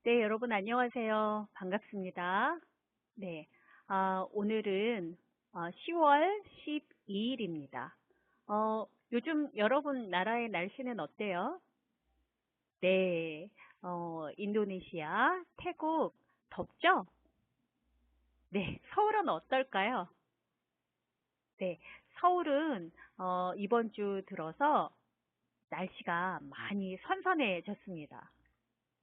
네, 여러분 안녕하세요. 반갑습니다. 네, 오늘은 10월 12일입니다. 요즘 여러분 나라의 날씨는 어때요? 네, 인도네시아, 태국 덥죠? 네, 서울은 어떨까요? 네, 서울은 이번 주 들어서 날씨가 많이 선선해졌습니다.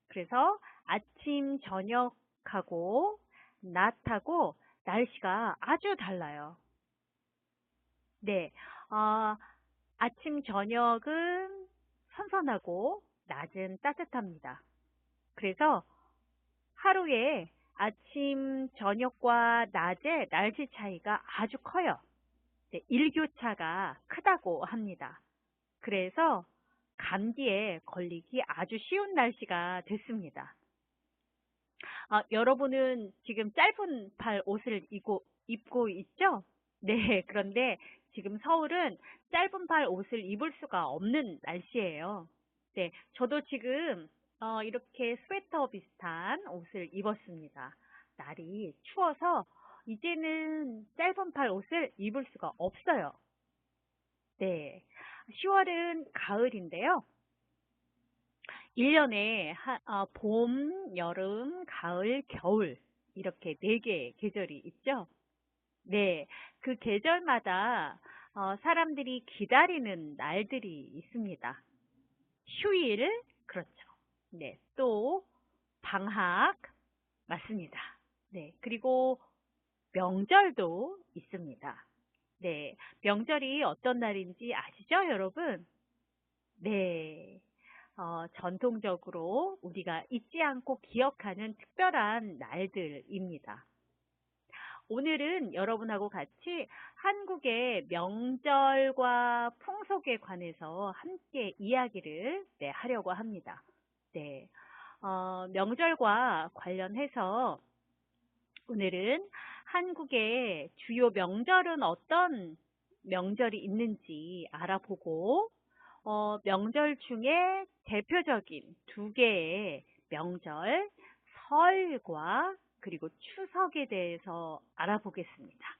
그래서 아침, 저녁하고 낮하고 날씨가 아주 달라요. 네, 어, 아침, 저녁은 선선하고 낮은 따뜻합니다. 그래서 하루에 아침, 저녁과 낮의 날씨 차이가 아주 커요. 네, 일교차가 크다고 합니다. 그래서 감기에 걸리기 아주 쉬운 날씨가 됐습니다. 여러분은 지금 짧은 팔 옷을 입고 있죠? 네, 그런데 지금 서울은 짧은 팔 옷을 입을 수가 없는 날씨예요. 네, 저도 지금 이렇게 스웨터 비슷한 옷을 입었습니다. 날이 추워서 이제는 짧은 팔 옷을 입을 수가 없어요. 네, 10월은 가을인데요. 1년에 봄, 여름, 가을, 겨울 이렇게 4개의 계절이 있죠. 네, 그 계절마다 사람들이 기다리는 날들이 있습니다. 휴일, 그렇죠. 네, 또 방학, 맞습니다. 네, 그리고 명절도 있습니다. 네, 명절이 어떤 날인지 아시죠, 여러분? 네. 전통적으로 우리가 잊지 않고 기억하는 특별한 날들입니다. 오늘은 여러분하고 같이 한국의 명절과 풍속에 관해서 함께 이야기를 하려고 합니다. 네. 명절과 관련해서 오늘은 한국의 주요 명절은 어떤 명절이 있는지 알아보고 명절 중에 대표적인 2개의 명절, 설과 그리고 추석에 대해서 알아보겠습니다.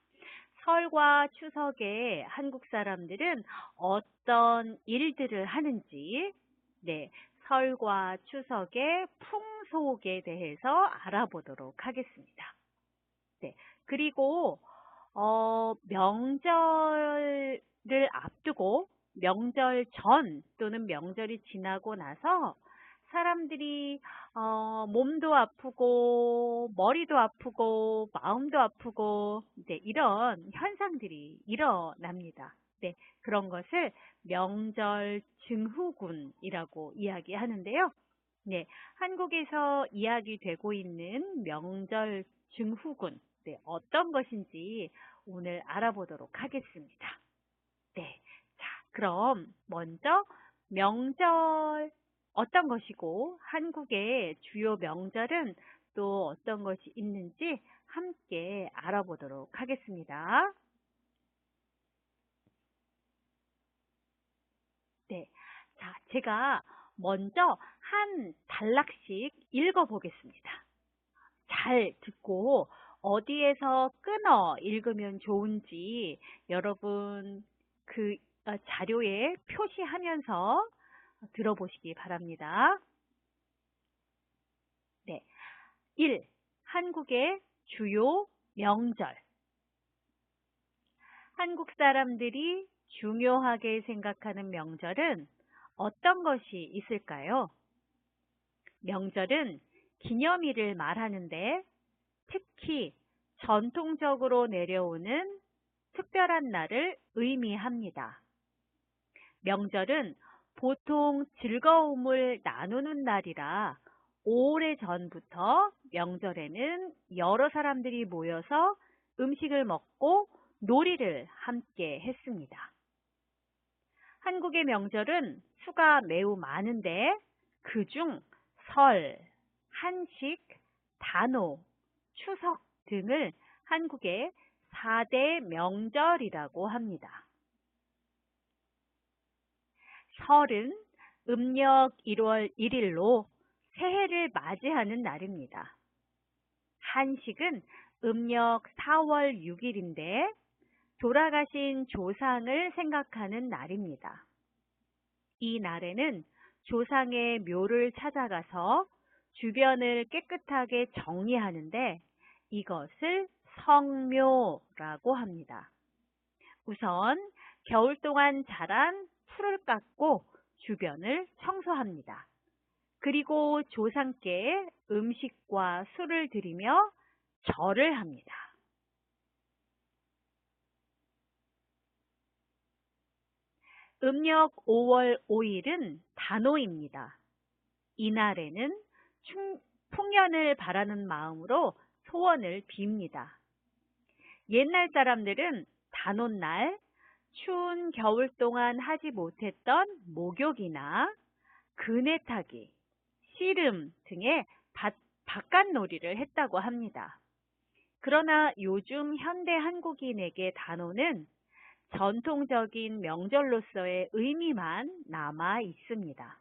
설과 추석에 한국 사람들은 어떤 일들을 하는지, 네, 설과 추석의 풍속에 대해서 알아보도록 하겠습니다. 네, 그리고 명절을 앞두고 명절 전 또는 명절이 지나고 나서 사람들이 몸도 아프고 머리도 아프고 마음도 아프고 네, 이런 현상들이 일어납니다. 네, 그런 것을 명절 증후군이라고 이야기하는데요. 네, 한국에서 이야기되고 있는 명절 증후군, 네, 어떤 것인지 오늘 알아보도록 하겠습니다. 네, 자, 그럼 먼저 명절 어떤 것이고 한국의 주요 명절은 또 어떤 것이 있는지 함께 알아보도록 하겠습니다. 네, 자, 제가 먼저 한 단락씩 읽어보겠습니다. 잘 듣고 어디에서 끊어 읽으면 좋은지 여러분 그 자료에 표시하면서 들어보시기 바랍니다. 네. 1. 한국의 주요 명절. 한국 사람들이 중요하게 생각하는 명절은 어떤 것이 있을까요? 명절은 기념일을 말하는데 특히 전통적으로 내려오는 특별한 날을 의미합니다. 명절은 보통 즐거움을 나누는 날이라 오래전부터 명절에는 여러 사람들이 모여서 음식을 먹고 놀이를 함께 했습니다. 한국의 명절은 수가 매우 많은데 그중 설, 한식, 단오, 추석 등을 한국의 4대 명절이라고 합니다. 설은 음력 1월 1일로 새해를 맞이하는 날입니다. 한식은 음력 4월 6일인데 돌아가신 조상을 생각하는 날입니다. 이 날에는 조상의 묘를 찾아가서 주변을 깨끗하게 정리하는데 이것을 성묘라고 합니다. 우선 겨울 동안 자란 풀을 깎고 주변을 청소합니다. 그리고 조상께 음식과 술을 드리며 절을 합니다. 음력 5월 5일은 단오입니다. 이날에는 풍년을 바라는 마음으로 소원을 빕니다. 옛날 사람들은 단오날 추운 겨울 동안 하지 못했던 목욕이나 그네 타기, 씨름 등의 바깥놀이를 했다고 합니다. 그러나 요즘 현대 한국인에게 단오는 전통적인 명절로서의 의미만 남아 있습니다.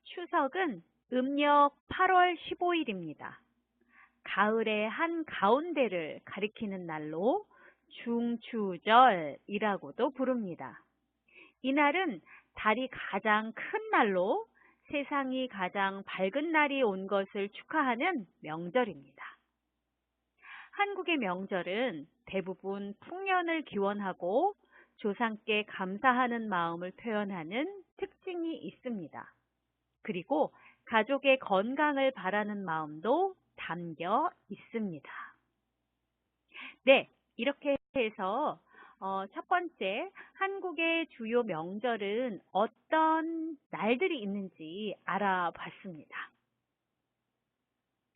추석은 음력 8월 15일입니다. 가을의 한 가운데를 가리키는 날로 중추절이라고도 부릅니다. 이날은 달이 가장 큰 날로 세상이 가장 밝은 날이 온 것을 축하하는 명절입니다. 한국의 명절은 대부분 풍년을 기원하고 조상께 감사하는 마음을 표현하는 특징이 있습니다. 그리고 가족의 건강을 바라는 마음도 담겨 있습니다. 네, 이렇게 해서 첫 번째, 한국의 주요 명절은 어떤 날들이 있는지 알아봤습니다.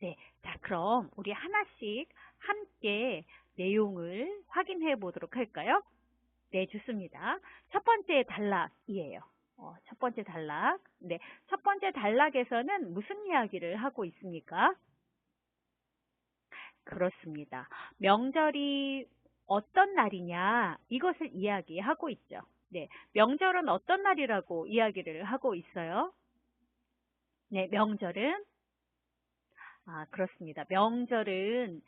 네, 자, 그럼 우리 하나씩 함께 내용을 확인해 보도록 할까요? 네, 좋습니다. 첫 번째 단락이에요. 첫 번째 단락. 네, 첫 번째 단락에서는 무슨 이야기를 하고 있습니까? 그렇습니다. 명절이 어떤 날이냐, 이것을 이야기하고 있죠. 네, 명절은 어떤 날이라고 이야기를 하고 있어요? 네, 명절은 그렇습니다. 명절은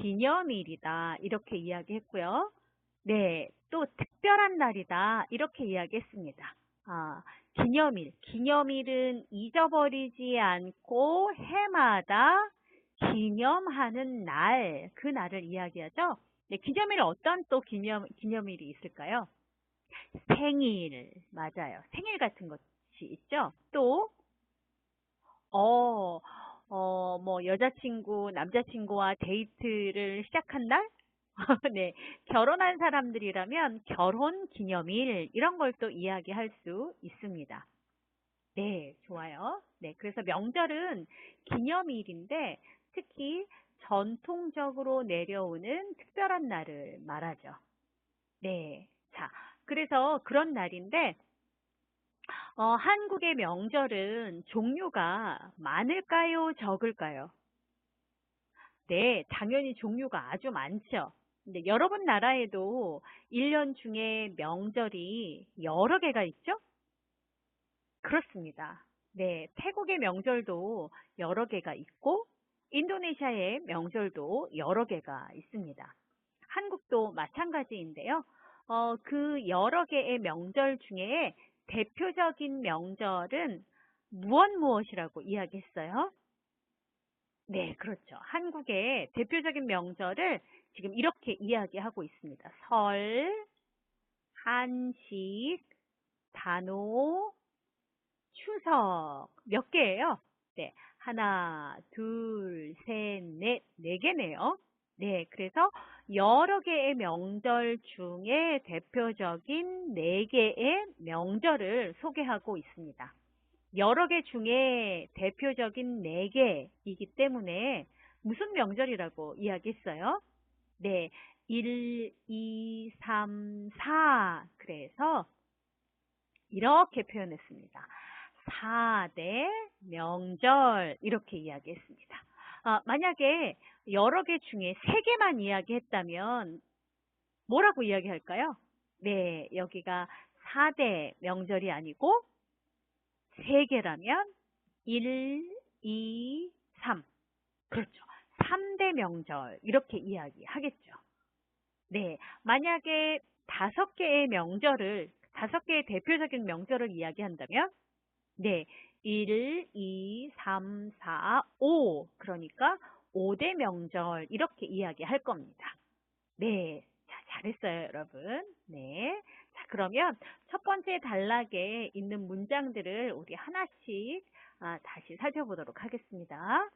기념일이다. 이렇게 이야기했고요. 네, 또 특별한 날이다. 이렇게 이야기했습니다. 기념일. 기념일은 잊어버리지 않고 해마다 기념하는 날, 그 날을 이야기하죠. 네, 기념일 어떤 또 기념일이 있을까요? 생일, 맞아요. 생일 같은 것이 있죠. 또, 뭐, 여자친구, 남자친구와 데이트를 시작한 날? 네, 결혼한 사람들이라면 결혼 기념일, 이런 걸 또 이야기할 수 있습니다. 네, 좋아요. 네, 그래서 명절은 기념일인데 특히 전통적으로 내려오는 특별한 날을 말하죠. 네, 자, 그래서 그런 날인데 한국의 명절은 종류가 많을까요? 적을까요? 네, 당연히 종류가 아주 많죠. 근데 여러분 나라에도 1년 중에 명절이 여러 개가 있죠? 그렇습니다. 네, 태국의 명절도 여러 개가 있고, 인도네시아의 명절도 여러 개가 있습니다. 한국도 마찬가지인데요. 그 여러 개의 명절 중에 대표적인 명절은 무엇이라고 이야기했어요? 네, 그렇죠. 한국의 대표적인 명절을 지금 이렇게 이야기하고 있습니다. 설, 한식, 단오, 추석 몇 개예요? 네, 하나, 둘, 셋, 넷, 네 개네요. 네, 그래서 여러 개의 명절 중에 대표적인 네 개의 명절을 소개하고 있습니다. 여러 개 중에 대표적인 네 개이기 때문에 무슨 명절이라고 이야기했어요? 네, 1, 2, 3, 4. 그래서 이렇게 표현했습니다. 4대 명절 이렇게 이야기했습니다. 만약에 여러 개 중에 3개만 이야기했다면 뭐라고 이야기할까요? 네, 여기가 4대 명절이 아니고 3개라면 1, 2, 3. 그렇죠. 3대 명절 이렇게 이야기하겠죠. 네, 만약에 5개의 명절을 5개의 대표적인 명절을 이야기한다면 네, 1, 2, 3, 4, 5 그러니까 5대 명절 이렇게 이야기할 겁니다. 네, 자, 잘했어요, 여러분. 네, 자, 그러면 첫 번째 단락에 있는 문장들을 우리 하나씩 다시 살펴보도록 하겠습니다.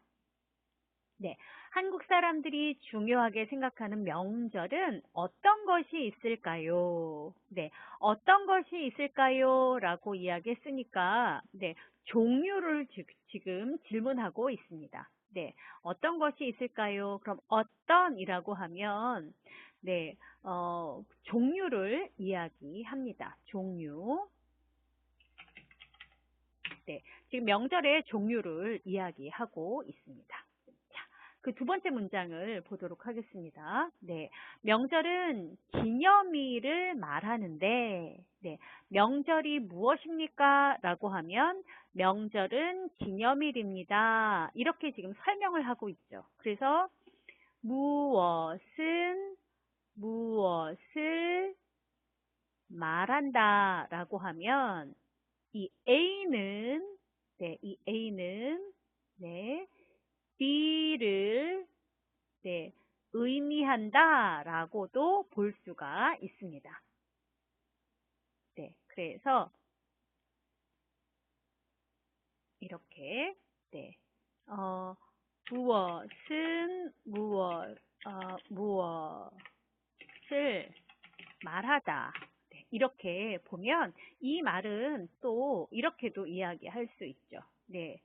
네, 한국 사람들이 중요하게 생각하는 명절은 어떤 것이 있을까요? 네, 어떤 것이 있을까요? 라고 이야기했으니까, 네, 종류를 지금 질문하고 있습니다. 네, 어떤 것이 있을까요? 그럼 어떤이라고 하면, 네, 종류를 이야기합니다. 종류. 네, 지금 명절의 종류를 이야기하고 있습니다. 그 두 번째 문장을 보도록 하겠습니다. 네, 명절은 기념일을 말하는데, 네, 명절이 무엇입니까? 라고 하면 명절은 기념일입니다. 이렇게 지금 설명을 하고 있죠. 그래서 무엇을 말한다 라고 하면 이 A는 네, B를 네, 의미한다 라고도 볼 수가 있습니다. 네, 그래서 이렇게 네, 무엇을 말하다 네, 이렇게 보면 이 말은 또 이렇게도 이야기할 수 있죠. 네,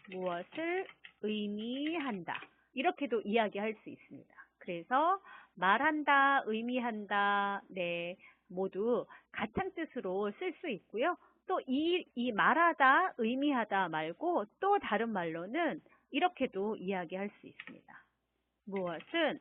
무엇을 의미한다. 이렇게도 이야기할 수 있습니다. 그래서 말한다, 의미한다, 네, 모두 같은 뜻으로 쓸 수 있고요. 또 이 말하다, 의미하다 말고 또 다른 말로는 이렇게도 이야기할 수 있습니다. 무엇을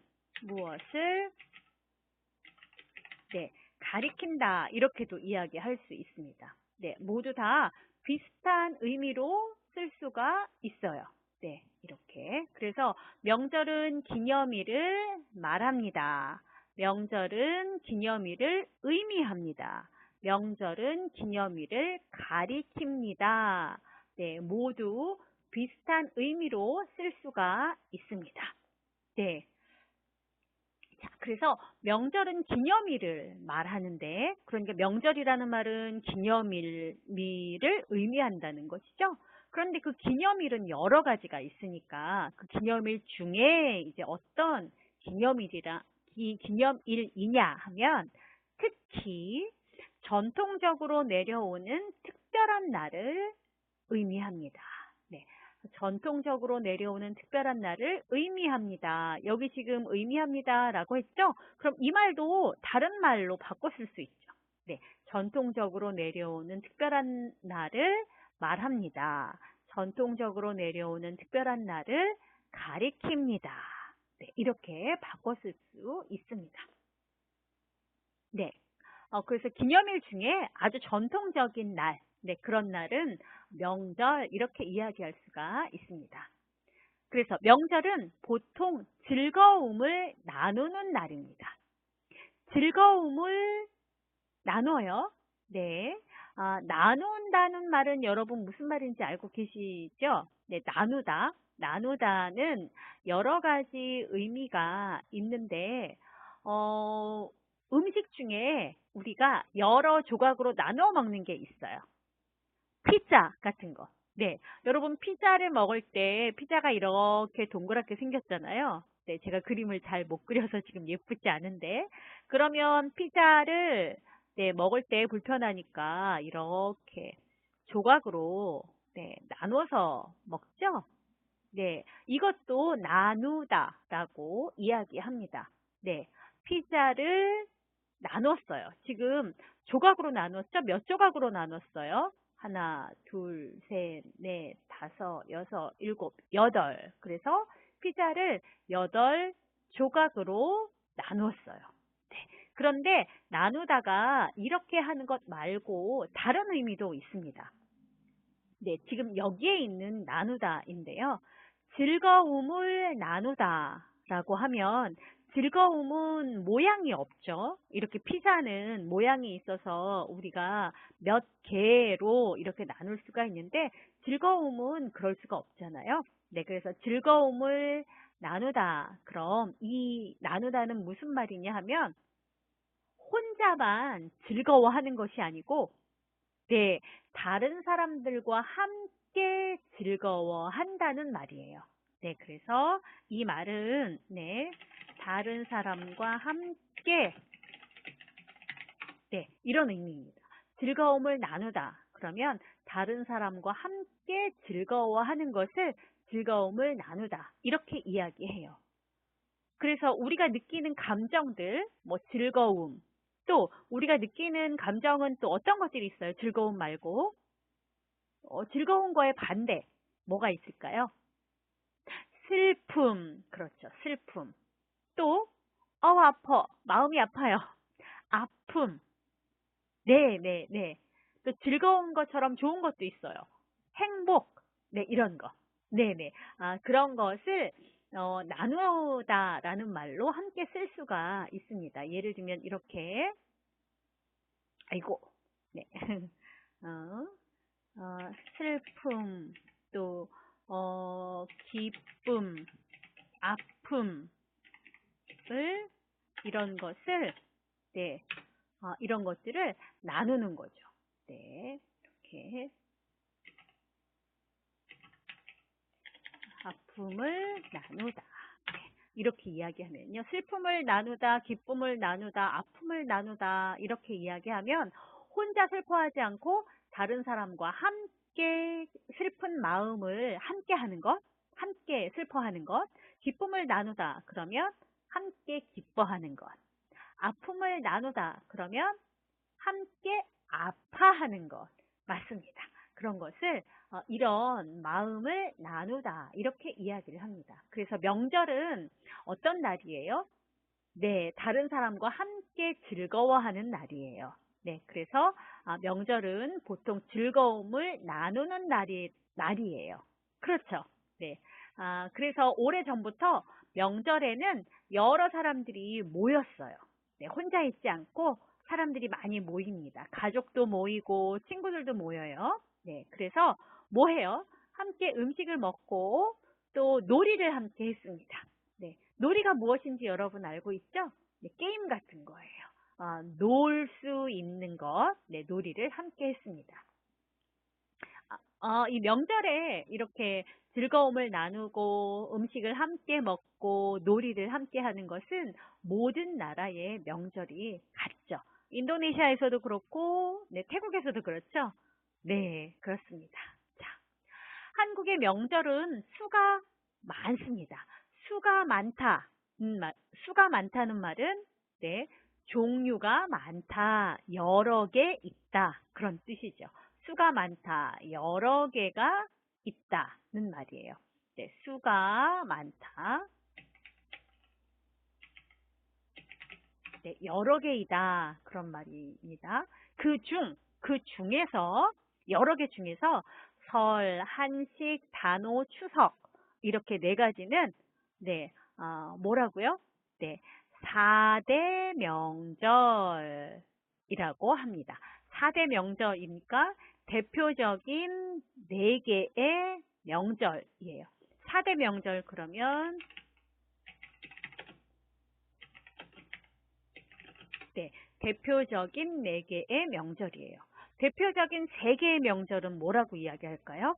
네, 가리킨다 이렇게도 이야기할 수 있습니다. 네, 모두 다 비슷한 의미로 쓸 수가 있어요. 네, 이렇게. 그래서 명절은 기념일을 말합니다. 명절은 기념일을 의미합니다. 명절은 기념일을 가리킵니다. 네, 모두 비슷한 의미로 쓸 수가 있습니다. 네. 자, 그래서 명절은 기념일을 말하는데, 그러니까 명절이라는 말은 기념일을 의미한다는 것이죠. 그런데 그 기념일은 여러 가지가 있으니까 그 기념일 중에 이제 어떤 기념일이냐 하면 특히 전통적으로 내려오는 특별한 날을 의미합니다. 네. 전통적으로 내려오는 특별한 날을 의미합니다. 여기 지금 의미합니다 라고 했죠? 그럼 이 말도 다른 말로 바꿔 쓸 수 있죠. 네. 전통적으로 내려오는 특별한 날을 말합니다. 전통적으로 내려오는 특별한 날을 가리킵니다. 네. 이렇게 바꿔 쓸 수 있습니다. 네. 그래서 기념일 중에 아주 전통적인 날, 네, 그런 날은 명절 이렇게 이야기할 수가 있습니다. 그래서 명절은 보통 즐거움을 나누는 날입니다. 즐거움을 나눠요. 네. 나눈다는 말은 여러분 무슨 말인지 알고 계시죠? 네, 나누다. 나누다는 여러 가지 의미가 있는데, 음식 중에 우리가 여러 조각으로 나눠 먹는 게 있어요. 피자 같은 거. 네. 여러분 피자를 먹을 때 피자가 이렇게 동그랗게 생겼잖아요. 네, 제가 그림을 잘 못 그려서 지금 예쁘지 않은데. 그러면 피자를 네, 먹을 때 불편하니까 이렇게 조각으로 네, 나눠서 먹죠? 네, 이것도 나누다라고 이야기합니다. 네, 피자를 나눴어요. 지금 조각으로 나눴죠? 몇 조각으로 나눴어요? 하나, 둘, 셋, 넷, 다섯, 여섯, 일곱, 여덟. 그래서 피자를 8조각으로 나누었어요. 네. 그런데 나누다가 이렇게 하는 것 말고 다른 의미도 있습니다. 네, 지금 여기에 있는 나누다인데요. 즐거움을 나누다라고 하면 즐거움은 모양이 없죠. 이렇게 피자는 모양이 있어서 우리가 몇 개로 이렇게 나눌 수가 있는데 즐거움은 그럴 수가 없잖아요. 네, 그래서 즐거움을 나누다. 그럼 이 나누다는 무슨 말이냐 하면 혼자만 즐거워하는 것이 아니고 네, 다른 사람들과 함께 즐거워한다는 말이에요. 네, 그래서 이 말은 네, 다른 사람과 함께 네, 이런 의미입니다. 즐거움을 나누다. 그러면 다른 사람과 함께 즐거워하는 것을 즐거움을 나누다. 이렇게 이야기해요. 그래서 우리가 느끼는 감정들, 뭐 즐거움, 또 우리가 느끼는 감정은 또 어떤 것들이 있어요? 즐거움 말고. 즐거운 거의 반대, 뭐가 있을까요? 슬픔, 그렇죠. 슬픔. 또, 아파. 마음이 아파요. 아픔. 네, 네, 네. 또 즐거운 것처럼 좋은 것도 있어요. 행복. 네, 이런 거. 네, 네. 그런 것을 나누다라는 말로 함께 쓸 수가 있습니다. 예를 들면 이렇게, 아이고, 네. 어, 슬픔, 또, 기쁨, 아픔을, 이런 것을, 네, 이런 것들을 나누는 거죠. 네, 이렇게, 아픔을 나누다. 네, 이렇게 이야기하면요. 슬픔을 나누다, 기쁨을 나누다, 아픔을 나누다, 이렇게 이야기하면 혼자 슬퍼하지 않고 다른 사람과 함께 슬픈 마음을 함께 하는 것, 함께 슬퍼하는 것, 기쁨을 나누다, 그러면 함께 기뻐하는 것, 아픔을 나누다, 그러면 함께 아파하는 것. 맞습니다. 그런 것을 이런 마음을 나누다 이렇게 이야기를 합니다. 그래서 명절은 어떤 날이에요? 네, 다른 사람과 함께 즐거워하는 날이에요. 네, 그래서 명절은 보통 즐거움을 나누는 날이에요. 그렇죠. 네. 그래서 오래전부터 명절에는 여러 사람들이 모였어요. 네, 혼자 있지 않고 사람들이 많이 모입니다. 가족도 모이고 친구들도 모여요. 네, 그래서 뭐 해요? 함께 음식을 먹고 또 놀이를 함께 했습니다. 네, 놀이가 무엇인지 여러분 알고 있죠? 네, 게임 같은 거예요. 놀 수 있는 것, 네, 놀이를 함께 했습니다. 이 명절에 이렇게 즐거움을 나누고 음식을 함께 먹고 놀이를 함께 하는 것은 모든 나라의 명절이 같죠. 인도네시아에서도 그렇고, 네, 태국에서도 그렇죠. 네, 그렇습니다. 자, 한국의 명절은 수가 많습니다. 수가 많다. 수가 많다는 말은 네, 종류가 많다, 여러 개 있다 그런 뜻이죠. 수가 많다, 여러 개가 있다는 말이에요. 네, 수가 많다. 네, 여러 개이다 그런 말입니다. 그 중에서 여러 개 중에서 설, 한식, 단오, 추석 이렇게 네 가지는 네, 뭐라고요? 네, 4대 명절이라고 합니다. 4대 명절이니까 대표적인 4개의 명절이에요. 4대 명절 그러면 네, 대표적인 4개의 명절이에요. 대표적인 3개의 명절은 뭐라고 이야기할까요?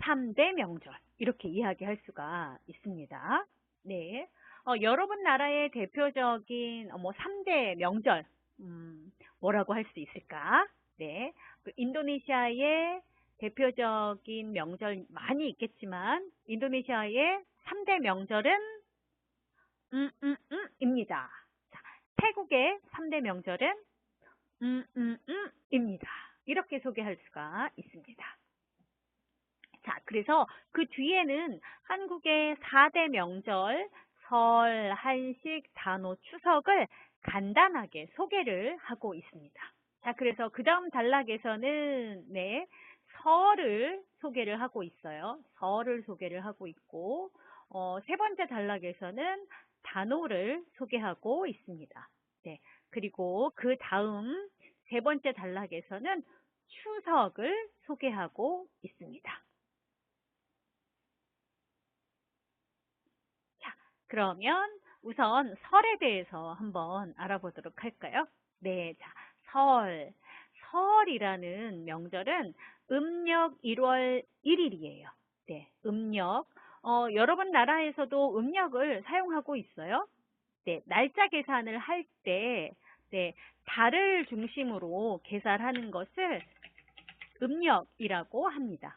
3대 명절. 이렇게 이야기할 수가 있습니다. 네. 여러분 나라의 대표적인 뭐 3대 명절, 뭐라고 할 수 있을까? 네. 인도네시아의 대표적인 명절 많이 있겠지만, 인도네시아의 3대 명절은, 입니다. 자, 태국의 3대 명절은, 입니다. 이렇게 소개할 수가 있습니다. 자, 그래서 그 뒤에는 한국의 4대 명절, 설, 한식, 단오, 추석을 간단하게 소개를 하고 있습니다. 자, 그래서 그 다음 단락에서는 설을 소개를 하고 있어요. 설을 소개를 하고 있고, 세 번째 단락에서는 단오를 소개하고 있습니다. 네, 그리고 그 다음 세 번째 단락에서는 추석을 소개하고 있습니다. 자, 그러면 우선 설에 대해서 한번 알아보도록 할까요? 네, 자, 설. 설이라는 명절은 음력 1월 1일이에요. 네, 음력. 여러분 나라에서도 음력을 사용하고 있어요. 네, 날짜 계산을 할 때, 네, 달을 중심으로 계산하는 것을 음력이라고 합니다.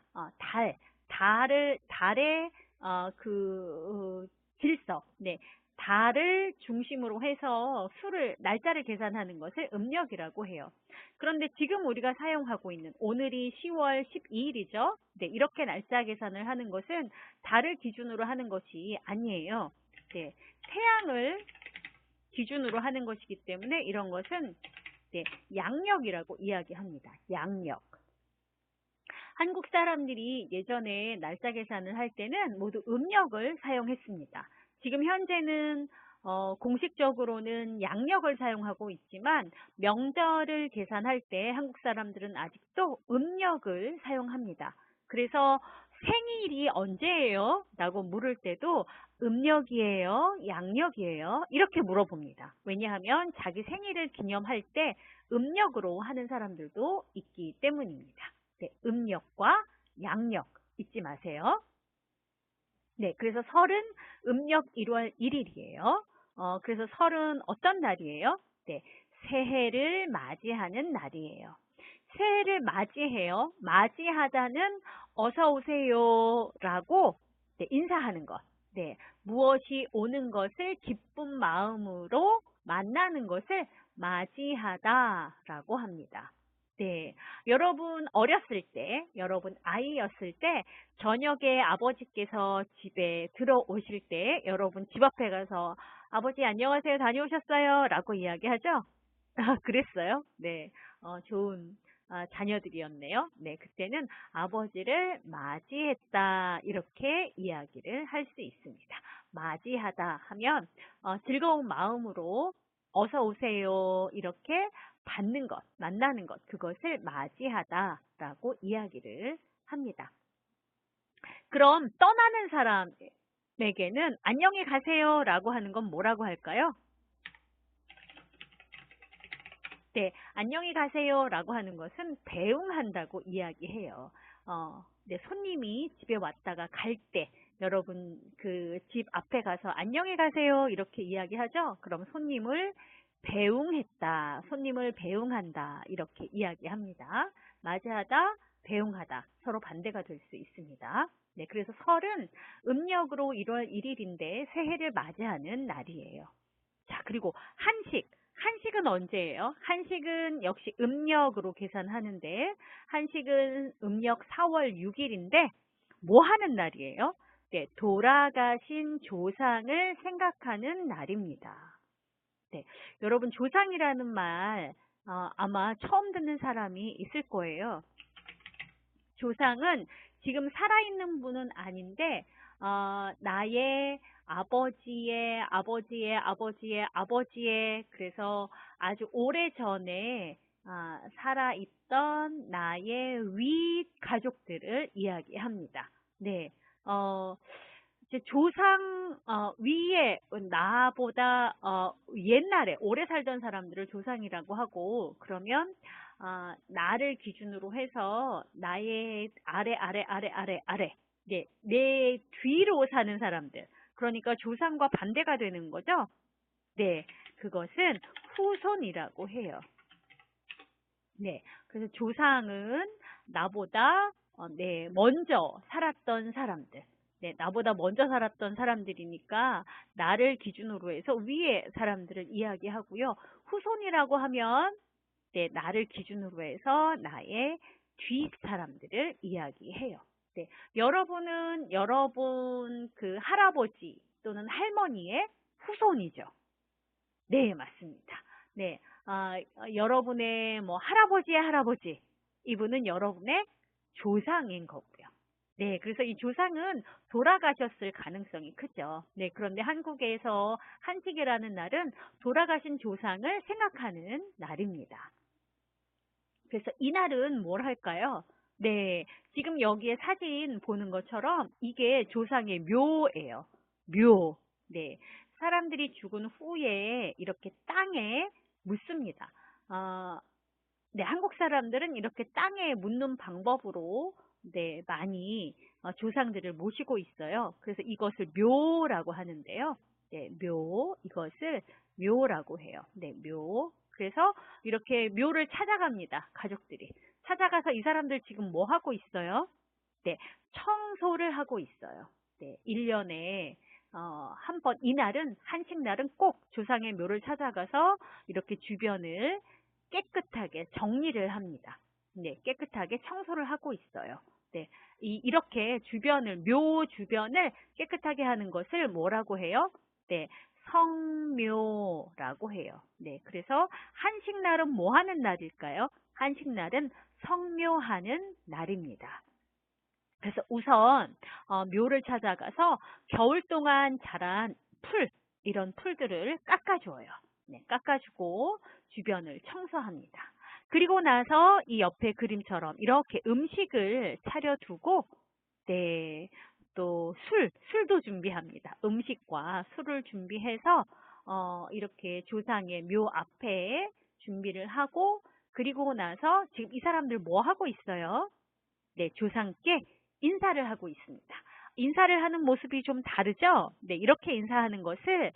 달의 질서, 네, 달을 중심으로 해서 날짜를 계산하는 것을 음력이라고 해요. 그런데 지금 우리가 사용하고 있는 오늘이 10월 12일이죠. 네, 이렇게 날짜 계산을 하는 것은 달을 기준으로 하는 것이 아니에요. 네, 태양을 기준으로 하는 것이기 때문에 이런 것은 네, 양력이라고 이야기합니다. 양력. 한국 사람들이 예전에 날짜 계산을 할 때는 모두 음력을 사용했습니다. 지금 현재는 공식적으로는 양력을 사용하고 있지만 명절을 계산할 때 한국 사람들은 아직도 음력을 사용합니다. 그래서 생일이 언제예요? 라고 물을 때도 음력이에요? 양력이에요? 이렇게 물어봅니다. 왜냐하면 자기 생일을 기념할 때 음력으로 하는 사람들도 있기 때문입니다. 네, 음력과 양력 잊지 마세요. 네, 그래서 설은 음력 1월 1일이에요. 그래서 설은 어떤 날이에요? 네, 새해를 맞이하는 날이에요. 새해를 맞이해요. 맞이하다는 어서 오세요 라고 네, 인사하는 것. 네, 무엇이 오는 것을 기쁜 마음으로 만나는 것을 맞이하다라고 합니다. 네, 여러분 어렸을 때, 여러분 아이였을 때 저녁에 아버지께서 집에 들어오실 때 여러분 집 앞에 가서 아버지 안녕하세요 다녀오셨어요 라고 이야기하죠? 아, 그랬어요? 네, 좋은 자녀들이었네요. 네, 그때는 아버지를 맞이했다 이렇게 이야기를 할 수 있습니다. 맞이하다 하면 즐거운 마음으로 어서 오세요 이렇게 받는 것, 만나는 것, 그것을 맞이하다라고 이야기를 합니다. 그럼 떠나는 사람에게는 안녕히 가세요 라고 하는 건 뭐라고 할까요? 네, 안녕히 가세요 라고 하는 것은 배웅한다고 이야기해요. 네, 손님이 집에 왔다가 갈 때 여러분 그 집 앞에 가서 안녕히 가세요 이렇게 이야기하죠. 그럼 손님을 배웅했다, 손님을 배웅한다 이렇게 이야기합니다. 맞이하다, 배웅하다 서로 반대가 될 수 있습니다. 네, 그래서 설은 음력으로 1월 1일인데 새해를 맞이하는 날이에요. 자, 그리고 한식. 한식은 언제예요? 한식은 역시 음력으로 계산하는데 한식은 음력 4월 6일인데 뭐 하는 날이에요? 네, 돌아가신 조상을 생각하는 날입니다. 네, 여러분 조상이라는 말 아마 처음 듣는 사람이 있을 거예요. 조상은 지금 살아있는 분은 아닌데 나의 아버지의 아버지의 아버지의 아버지의 그래서 아주 오래전에 살아있던 나의 위 가족들을 이야기합니다. 네, 이제 조상 위에 나보다 옛날에 오래 살던 사람들을 조상이라고 하고 그러면 나를 기준으로 해서 나의 아래 네, 내 뒤로 사는 사람들 그러니까 조상과 반대가 되는 거죠. 네, 그것은 후손이라고 해요. 네, 그래서 조상은 나보다 네, 먼저 살았던 사람들. 네, 나보다 먼저 살았던 사람들이니까 나를 기준으로 해서 위의 사람들을 이야기하고요. 후손이라고 하면 네, 나를 기준으로 해서 나의 뒷 사람들을 이야기해요. 네, 여러분은 여러분 그 할아버지 또는 할머니의 후손이죠. 네, 맞습니다. 네, 여러분의 뭐 할아버지의 할아버지, 이분은 여러분의 조상인 거고요. 네, 그래서 이 조상은 돌아가셨을 가능성이 크죠. 네, 그런데 한국에서 한식이라는 날은 돌아가신 조상을 생각하는 날입니다. 그래서 이날은 뭘 할까요? 네, 지금 여기에 사진 보는 것처럼 이게 조상의 묘예요. 묘. 네, 사람들이 죽은 후에 이렇게 땅에 묻습니다. 네, 한국 사람들은 이렇게 땅에 묻는 방법으로 네, 많이 조상들을 모시고 있어요. 그래서 이것을 묘라고 하는데요. 네, 묘, 이것을 묘라고 해요. 네, 묘. 그래서 이렇게 묘를 찾아갑니다. 가족들이. 찾아가서 이 사람들 지금 뭐 하고 있어요? 네, 청소를 하고 있어요. 네, 1년에 한 번, 이날은, 한식날은 꼭 조상의 묘를 찾아가서 이렇게 주변을 깨끗하게 정리를 합니다. 네, 깨끗하게 청소를 하고 있어요. 네, 이렇게 주변을, 묘 주변을 깨끗하게 하는 것을 뭐라고 해요? 네, 성묘라고 해요. 네, 그래서 한식날은 뭐 하는 날일까요? 한식날은 성묘하는 날입니다. 그래서 우선 묘를 찾아가서 겨울 동안 자란 풀, 이런 풀들을 깎아줘요. 네, 깎아주고 주변을 청소합니다. 그리고 나서 이 옆에 그림처럼 이렇게 음식을 차려두고 네, 또 술도 준비합니다. 음식과 술을 준비해서 이렇게 조상의 묘 앞에 준비를 하고 그리고 나서 지금 이 사람들 뭐 하고 있어요? 네, 조상께 인사를 하고 있습니다. 인사를 하는 모습이 좀 다르죠? 네, 이렇게 인사하는 것을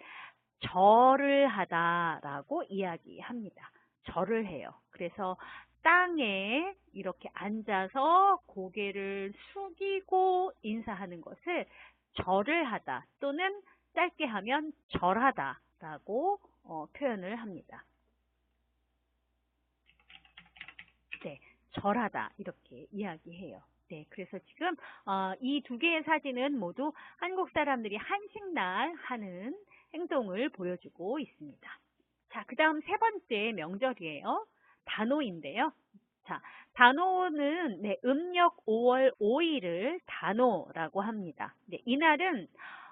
절을 하다라고 이야기합니다. 절을 해요. 그래서 땅에 이렇게 앉아서 고개를 숙이고 인사하는 것을 절을 하다 또는 짧게 하면 절하다라고 표현을 합니다. 네, 절하다 이렇게 이야기해요. 네, 그래서 지금 이 두 개의 사진은 모두 한국 사람들이 한식날 하는 행동을 보여주고 있습니다. 자, 그 다음 세 번째 명절이에요. 단오인데요. 자, 단오는 네, 음력 5월 5일을 단오라고 합니다. 네, 이날은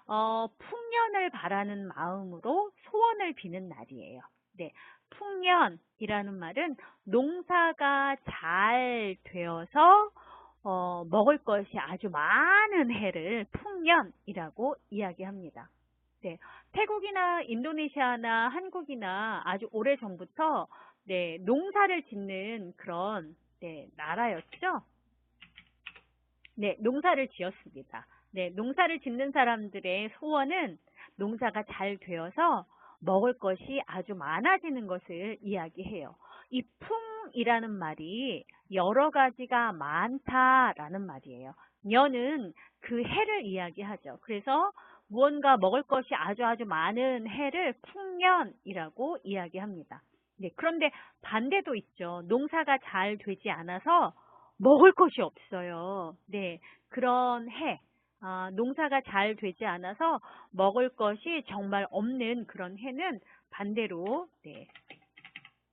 풍년을 바라는 마음으로 소원을 비는 날이에요. 네, 풍년이라는 말은 농사가 잘 되어서 먹을 것이 아주 많은 해를 풍년이라고 이야기합니다. 네, 태국이나 인도네시아나 한국이나 아주 오래전부터 네, 농사를 짓는 그런 네, 나라였죠. 네, 농사를 지었습니다. 네, 농사를 짓는 사람들의 소원은 농사가 잘 되어서 먹을 것이 아주 많아지는 것을 이야기해요. 이 풍이라는 말이 여러 가지가 많다라는 말이에요. 년은 그 해를 이야기하죠. 그래서 무언가 먹을 것이 아주 많은 해를 풍년이라고 이야기합니다. 네, 그런데 반대도 있죠. 농사가 잘 되지 않아서 먹을 것이 없어요. 네, 그런 해, 농사가 잘 되지 않아서 먹을 것이 정말 없는 그런 해는 반대로 네,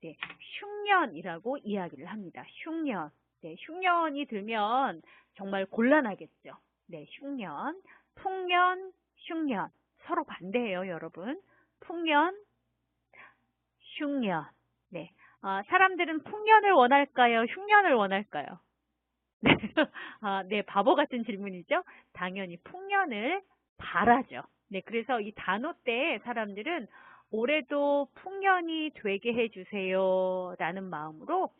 네, 흉년이라고 이야기를 합니다. 흉년. 네, 흉년이 들면 정말 곤란하겠죠. 네, 흉년, 풍년, 흉년. 서로 반대예요, 여러분. 풍년, 흉년. 네, 사람들은 풍년을 원할까요? 흉년을 원할까요? 네, 네, 바보 같은 질문이죠. 당연히 풍년을 바라죠. 네, 그래서 이 단오 때 사람들은 올해도 풍년이 되게 해주세요 라는 마음으로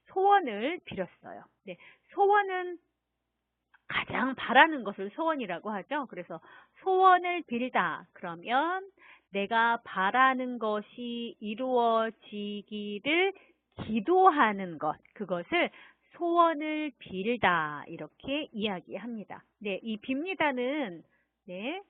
소원을 빌었어요. 네, 소원은 가장 바라는 것을 소원이라고 하죠. 그래서 소원을 빌다 그러면 내가 바라는 것이 이루어지기를 기도하는 것, 그것을 소원을 빌다 이렇게 이야기합니다. 네, 이 빕니다는 네,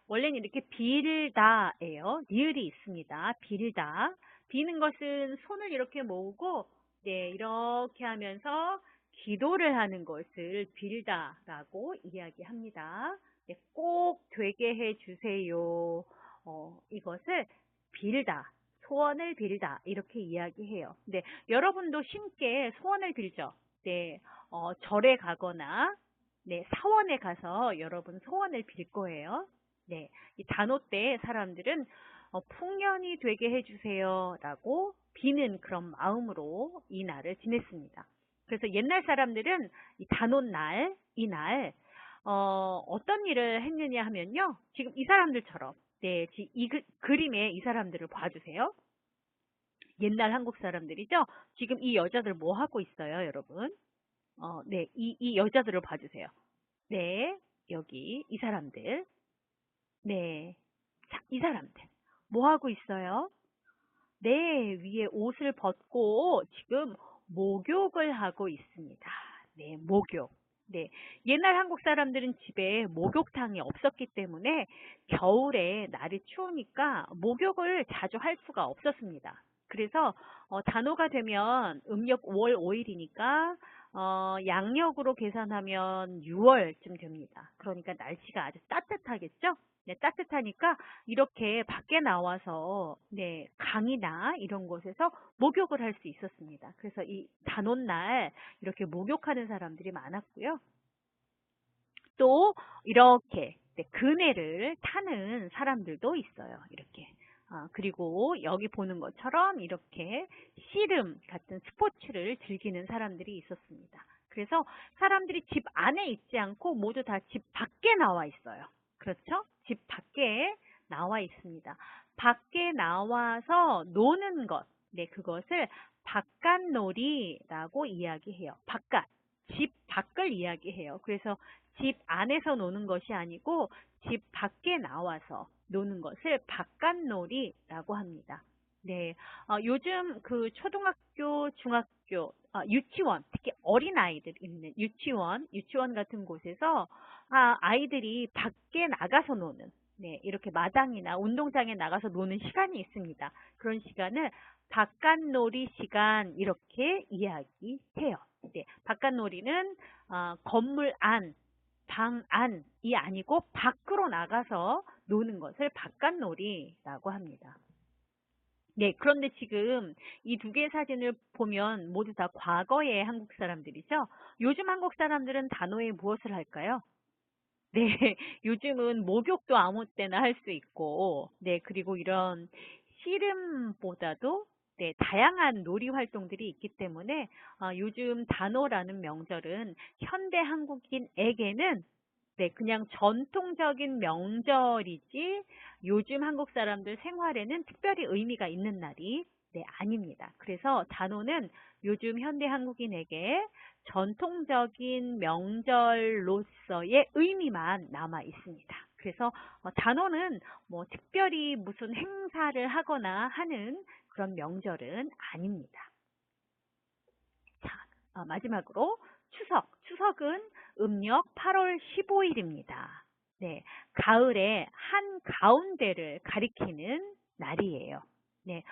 원래는 이렇게 빌다예요. 리을이 있습니다. 빌다. 비는 것은 손을 이렇게 모으고 네, 이렇게 하면서 기도를 하는 것을 빌다라고 이야기합니다. 네, 꼭 되게 해주세요. 이것을 빌다, 소원을 빌다 이렇게 이야기해요. 네, 여러분도 쉽게 소원을 빌죠. 네, 절에 가거나 네, 사원에 가서 여러분 소원을 빌 거예요. 네, 이 단오 때 사람들은 풍년이 되게 해주세요 라고 비는 그런 마음으로 이 날을 지냈습니다. 그래서 옛날 사람들은 이 단오날, 이날, 어떤 일을 했느냐 하면요. 지금 이 사람들처럼, 네, 이 그림에 이 사람들을 봐주세요. 옛날 한국 사람들이죠. 지금 이 여자들 뭐 하고 있어요, 여러분? 네, 이 여자들을 봐주세요. 네, 여기 이 사람들. 네, 자, 이 사람들. 뭐 하고 있어요? 네, 위에 옷을 벗고 지금 목욕을 하고 있습니다. 네, 목욕. 네, 옛날 한국 사람들은 집에 목욕탕이 없었기 때문에 겨울에 날이 추우니까 목욕을 자주 할 수가 없었습니다. 그래서 단오가 되면 음력 5월 5일이니까 양력으로 계산하면 6월쯤 됩니다. 그러니까 날씨가 아주 따뜻하겠죠? 네, 따뜻하니까 이렇게 밖에 나와서 네, 강이나 이런 곳에서 목욕을 할 수 있었습니다. 그래서 이 단오날 이렇게 목욕하는 사람들이 많았고요. 또 이렇게 네, 그네를 타는 사람들도 있어요. 이렇게. 그리고 여기 보는 것처럼 이렇게 씨름 같은 스포츠를 즐기는 사람들이 있었습니다. 그래서 사람들이 집 안에 있지 않고 모두 다 집 밖에 나와 있어요. 그렇죠? 집 밖에 나와 있습니다. 밖에 나와서 노는 것, 네, 그것을 바깥놀이라고 이야기해요. 바깥, 집 밖을 이야기해요. 그래서 집 안에서 노는 것이 아니고 집 밖에 나와서 노는 것을 바깥놀이라고 합니다. 네, 요즘 그 초등학교, 중학교, 유치원, 특히 어린아이들 있는 유치원 같은 곳에서 아이들이 밖에 나가서 노는, 네, 이렇게 마당이나 운동장에 나가서 노는 시간이 있습니다. 그런 시간을 바깥놀이 시간 이렇게 이야기해요. 네, 바깥놀이는 건물 안, 방 안이 아니고 밖으로 나가서 노는 것을 바깥놀이라고 합니다. 네, 그런데 지금 이 두 개의 사진을 보면 모두 다 과거의 한국 사람들이죠. 요즘 한국 사람들은 단오에 무엇을 할까요? 네, 요즘은 목욕도 아무 때나 할 수 있고, 네, 그리고 이런 씨름보다도 네, 다양한 놀이 활동들이 있기 때문에 요즘 단오라는 명절은 현대 한국인에게는 네, 그냥 전통적인 명절이지 요즘 한국 사람들 생활에는 특별히 의미가 있는 날이 네, 아닙니다. 그래서 단오는 요즘 현대 한국인에게 전통적인 명절로서의 의미만 남아 있습니다. 그래서 단오는 뭐 특별히 무슨 행사를 하거나 하는 그런 명절은 아닙니다. 자, 마지막으로 추석. 추석은 음력 8월 15일입니다. 네, 가을의 한 가운데를 가리키는 날이에요. 네,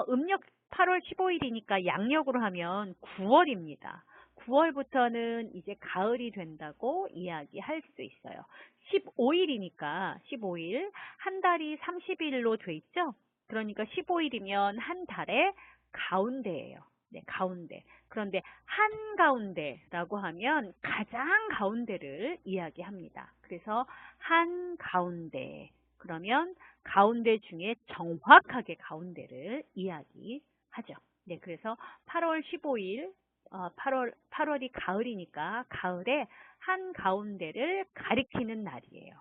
음력 8월 15일이니까 양력으로 하면 9월입니다. 9월부터는 이제 가을이 된다고 이야기할 수 있어요. 15일이니까 15일, 한 달이 30일로 돼 있죠? 그러니까 15일이면 한 달의 가운데예요. 네, 가운데. 그런데 한가운데라고 하면 가장 가운데를 이야기합니다. 그래서 한가운데. 그러면 가운데 중에 정확하게 가운데를 이야기하죠. 네, 그래서 8월 15일, 8월이 가을이니까 가을의 한가운데를 가리키는 날이에요.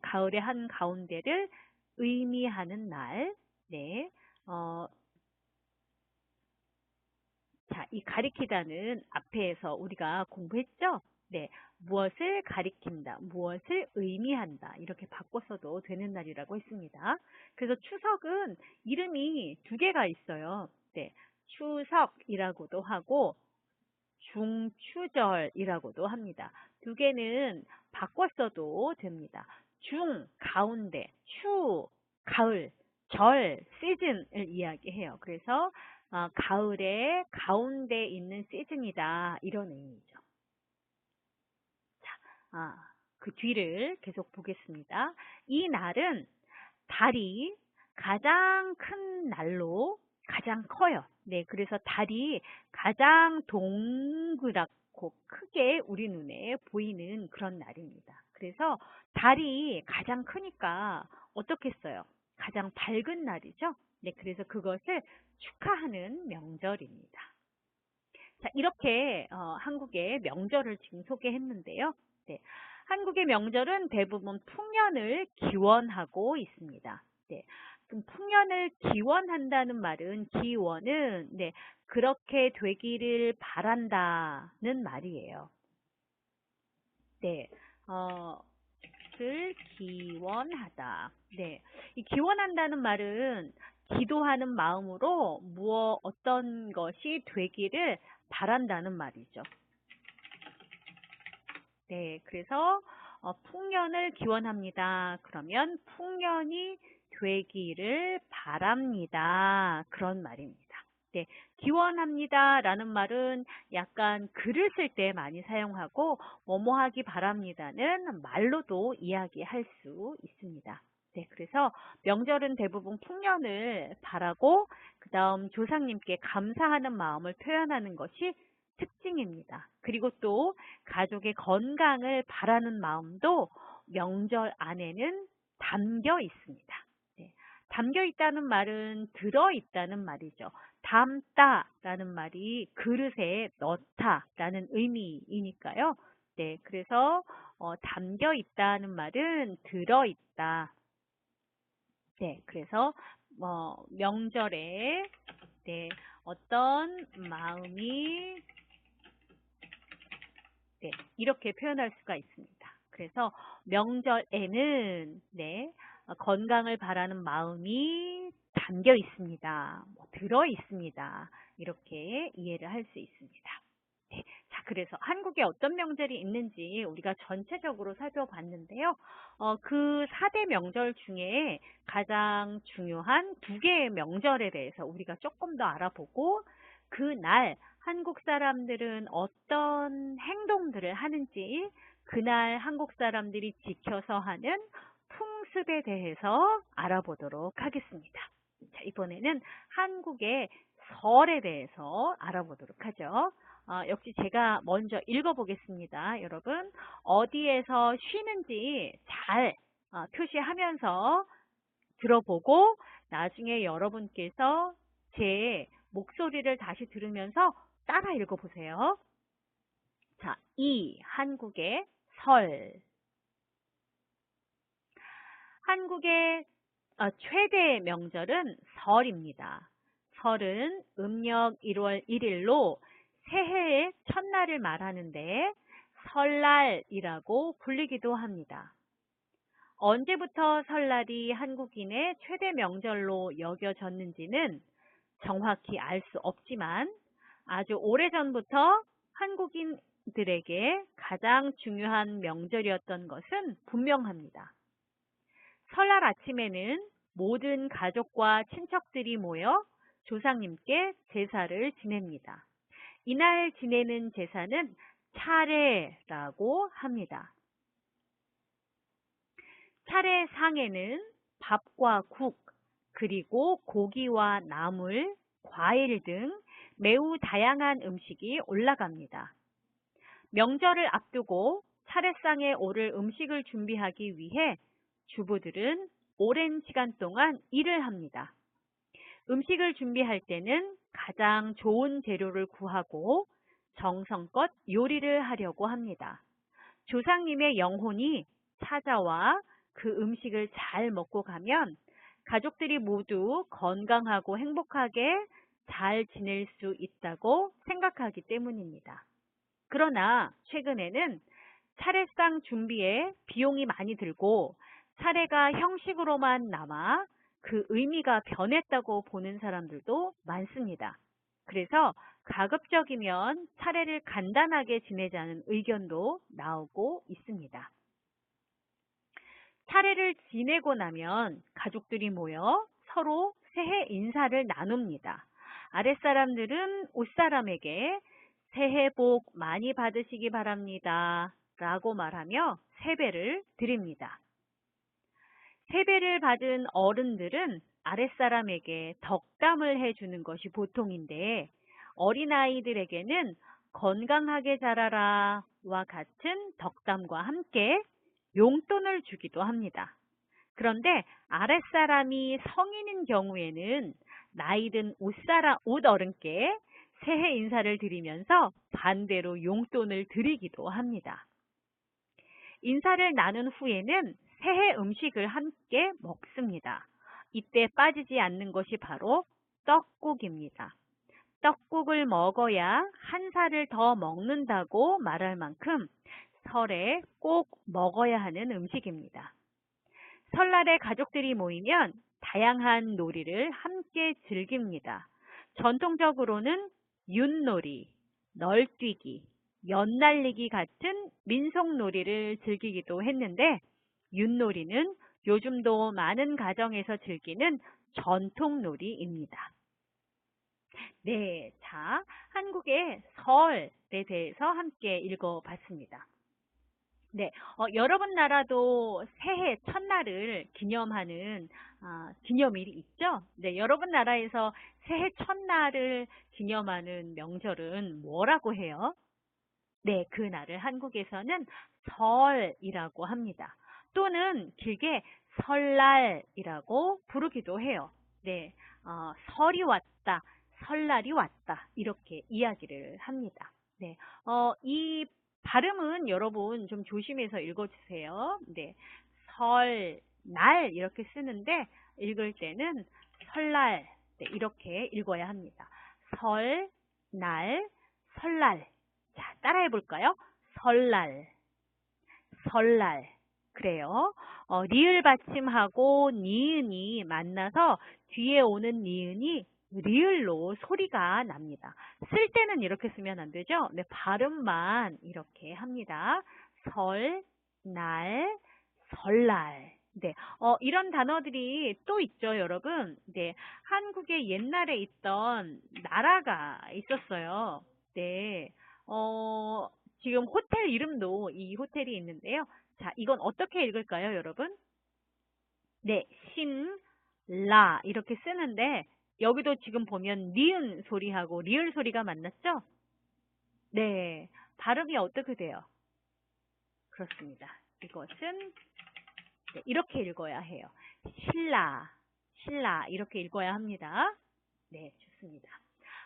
가을의 한가운데를 의미하는 날. 네, 자, 이 가리키다는 앞에서 우리가 공부했죠? 네, 무엇을 가리킨다, 무엇을 의미한다 이렇게 바꿔서도 되는 날이라고 했습니다. 그래서 추석은 이름이 두 개가 있어요. 네, 추석이라고도 하고 중추절이라고도 합니다. 두 개는 바꿨어도 됩니다. 중, 가운데, 추, 가을, 절, 시즌을 이야기해요. 그래서 가을의 가운데 있는 시즌이다. 이런 의미죠. 자, 그 뒤를 계속 보겠습니다. 이 날은 달이 가장 큰 날로 가장 커요. 네, 그래서 달이 가장 동그랗고 크게 우리 눈에 보이는 그런 날입니다. 그래서 달이 가장 크니까 어떻겠어요? 가장 밝은 날이죠. 네, 그래서 그것을 축하하는 명절입니다. 자, 이렇게 한국의 명절을 지금 소개했는데요. 네, 한국의 명절은 대부분 풍년을 기원하고 있습니다. 네, 그럼 풍년을 기원한다는 말은 기원은 네, 그렇게 되기를 바란다는 말이에요. 네, 를 기원하다. 네, 이 기원한다는 말은 기도하는 마음으로 어떤 것이 되기를 바란다는 말이죠. 네, 그래서 풍년을 기원합니다. 그러면 풍년이 되기를 바랍니다. 그런 말입니다. 네, 기원합니다 라는 말은 약간 글을 쓸 때 많이 사용하고 뭐뭐 하기 바랍니다는 말로도 이야기할 수 있습니다. 네, 그래서 명절은 대부분 풍년을 바라고 그 다음 조상님께 감사하는 마음을 표현하는 것이 특징입니다. 그리고 또 가족의 건강을 바라는 마음도 명절 안에는 담겨 있습니다. 네, 담겨 있다는 말은 들어 있다는 말이죠. 담다라는 말이 그릇에 넣다라는 의미이니까요. 네, 그래서 담겨 있다는 말은 들어 있다. 네, 그래서 명절에 네, 어떤 마음이 네, 이렇게 표현할 수가 있습니다. 그래서 명절에는 네, 건강을 바라는 마음이 담겨 있습니다. 들어 있습니다. 이렇게 이해를 할 수 있습니다. 네, 자, 그래서 한국에 어떤 명절이 있는지 우리가 전체적으로 살펴봤는데요. 그 4대 명절 중에 가장 중요한 2개의 명절에 대해서 우리가 조금 더 알아보고 그날 한국 사람들은 어떤 행동들을 하는지 그날 한국 사람들이 지켜서 하는 풍습에 대해서 알아보도록 하겠습니다. 자, 이번에는 한국의 설에 대해서 알아보도록 하죠. 역시 제가 먼저 읽어보겠습니다. 여러분 어디에서 쉬는지 잘 표시하면서 들어보고 나중에 여러분께서 제 목소리를 다시 들으면서 따라 읽어보세요. 자, 한국의 설. 한국의 최대 명절은 설입니다. 설은 음력 1월 1일로 새해의 첫날을 말하는데 설날이라고 불리기도 합니다. 언제부터 설날이 한국인의 최대 명절로 여겨졌는지는 정확히 알 수 없지만 아주 오래전부터 한국인들에게 가장 중요한 명절이었던 것은 분명합니다. 설날 아침에는 모든 가족과 친척들이 모여 조상님께 제사를 지냅니다. 이날 지내는 제사는 차례라고 합니다. 차례상에는 밥과 국, 그리고 고기와 나물, 과일 등 매우 다양한 음식이 올라갑니다. 명절을 앞두고 차례상에 오를 음식을 준비하기 위해 주부들은 오랜 시간 동안 일을 합니다. 음식을 준비할 때는 가장 좋은 재료를 구하고 정성껏 요리를 하려고 합니다. 조상님의 영혼이 찾아와 그 음식을 잘 먹고 가면 가족들이 모두 건강하고 행복하게 잘 지낼 수 있다고 생각하기 때문입니다. 그러나 최근에는 차례상 준비에 비용이 많이 들고 차례가 형식으로만 남아 그 의미가 변했다고 보는 사람들도 많습니다. 그래서 가급적이면 차례를 간단하게 지내자는 의견도 나오고 있습니다. 차례를 지내고 나면 가족들이 모여 서로 새해 인사를 나눕니다. 아랫사람들은 윗사람에게 새해 복 많이 받으시기 바랍니다. 라고 말하며 세배를 드립니다. 세배를 받은 어른들은 아랫사람에게 덕담을 해주는 것이 보통인데 어린아이들에게는 건강하게 자라라 와 같은 덕담과 함께 용돈을 주기도 합니다. 그런데 아랫사람이 성인인 경우에는 나이든 윗어른께 새해 인사를 드리면서 반대로 용돈을 드리기도 합니다. 인사를 나눈 후에는 새해 음식을 함께 먹습니다. 이때 빠지지 않는 것이 바로 떡국입니다. 떡국을 먹어야 한 살을 더 먹는다고 말할 만큼 설에 꼭 먹어야 하는 음식입니다. 설날에 가족들이 모이면 다양한 놀이를 함께 즐깁니다. 전통적으로는 윷놀이, 널뛰기, 연날리기 같은 민속놀이를 즐기기도 했는데 윷놀이는 요즘도 많은 가정에서 즐기는 전통놀이입니다. 네, 자, 한국의 설에 대해서 함께 읽어봤습니다. 네, 여러분 나라도 새해 첫날을 기념하는 기념일이 있죠? 네, 여러분 나라에서 새해 첫날을 기념하는 명절은 뭐라고 해요? 네, 그 날을 한국에서는 설이라고 합니다. 또는 길게 설날이라고 부르기도 해요. 네, 설이 왔다, 설날이 왔다 이렇게 이야기를 합니다. 네, 이 발음은 여러분 좀 조심해서 읽어주세요. 네, 설날 이렇게 쓰는데 읽을 때는 설날 네, 이렇게 읽어야 합니다. 설날, 설날. 자, 따라해 볼까요? 설날, 설날. 그래요. 리을 받침하고 니은이 만나서 뒤에 오는 니은이 리을로 소리가 납니다. 쓸 때는 이렇게 쓰면 안 되죠? 네, 발음만 이렇게 합니다. 설, 날, 설날. 네, 이런 단어들이 또 있죠, 여러분. 네, 한국에 옛날에 있던 나라가 있었어요. 네, 지금 호텔 이름도 이 호텔이 있는데요. 자, 이건 어떻게 읽을까요, 여러분? 네, 신라 이렇게 쓰는데 여기도 지금 보면 니은 소리하고 리을 소리가 만났죠? 네, 발음이 어떻게 돼요? 그렇습니다. 이것은 네, 이렇게 읽어야 해요. 신라, 신라 이렇게 읽어야 합니다. 네, 좋습니다.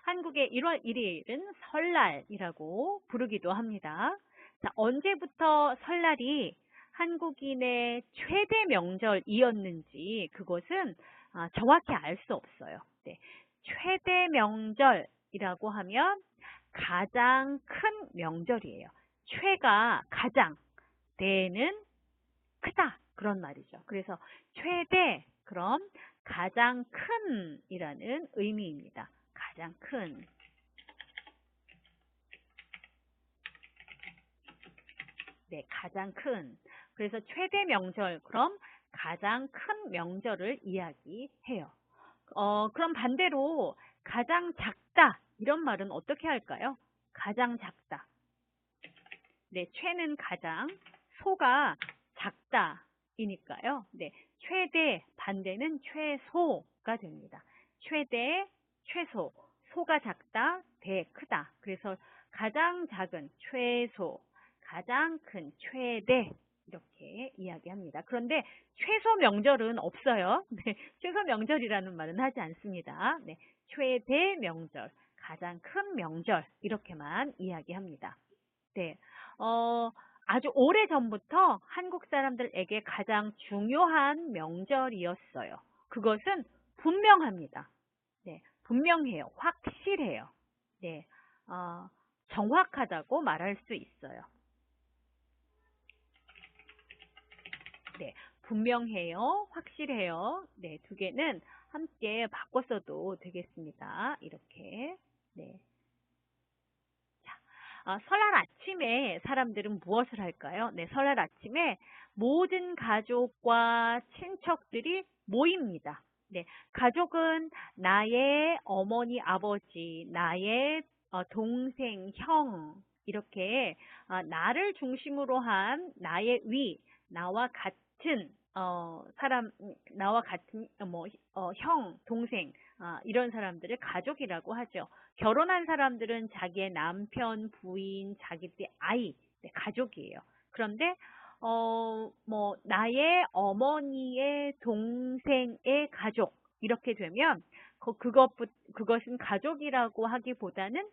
한국의 1월 1일은 설날이라고 부르기도 합니다. 자, 언제부터 설날이 한국인의 최대 명절이었는지 그것은 정확히 알 수 없어요. 네, 최대 명절이라고 하면 가장 큰 명절이에요. 최가 가장, 대는 크다 그런 말이죠. 그래서 최대 그럼 가장 큰이라는 의미입니다. 가장 큰. 네, 가장 큰. 그래서 최대 명절 그럼 가장 큰 명절을 이야기해요. 그럼 반대로 가장 작다 이런 말은 어떻게 할까요? 가장 작다. 네, 최는 가장, 소가 작다이니까요. 네, 최대 반대는 최소가 됩니다. 최대, 최소, 소가 작다, 대 크다. 그래서 가장 작은 최소, 가장 큰 최대 이렇게 이야기합니다. 그런데 최소 명절은 없어요. 네, 최소 명절이라는 말은 하지 않습니다. 네, 최대 명절, 가장 큰 명절 이렇게만 이야기합니다. 네, 아주 오래전부터 한국 사람들에게 가장 중요한 명절이었어요. 그것은 분명합니다. 네, 분명해요. 확실해요. 네, 정확하다고 말할 수 있어요. 네, 분명해요. 확실해요. 네, 두 개는 함께 바꿔 써도 되겠습니다. 이렇게. 네. 설날 아침에 사람들은 무엇을 할까요? 네, 설날 아침에 모든 가족과 친척들이 모입니다. 네, 가족은 나의 어머니, 아버지, 나의 동생, 형, 이렇게 나를 중심으로 한 나의 위, 나와 같은 사람, 나와 같은 형, 동생, 이런 사람들을 가족이라고 하죠. 결혼한 사람들은 자기의 남편, 부인, 자기의 아이, 네, 가족이에요. 그런데 나의 어머니의 동생의 가족, 이렇게 되면, 그것은 가족이라고 하기보다는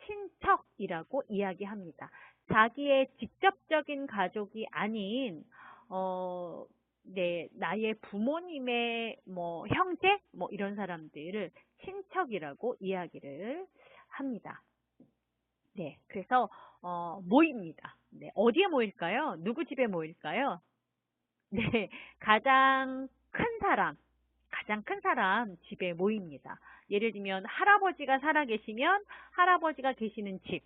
친척이라고 이야기합니다. 자기의 직접적인 가족이 아닌, 네, 나의 부모님의 형제? 이런 사람들을 친척이라고 이야기를 합니다. 네, 그래서 모입니다. 네, 어디에 모일까요? 누구 집에 모일까요? 네, 가장 큰 사람 집에 모입니다. 예를 들면 할아버지가 살아계시면 할아버지가 계시는 집,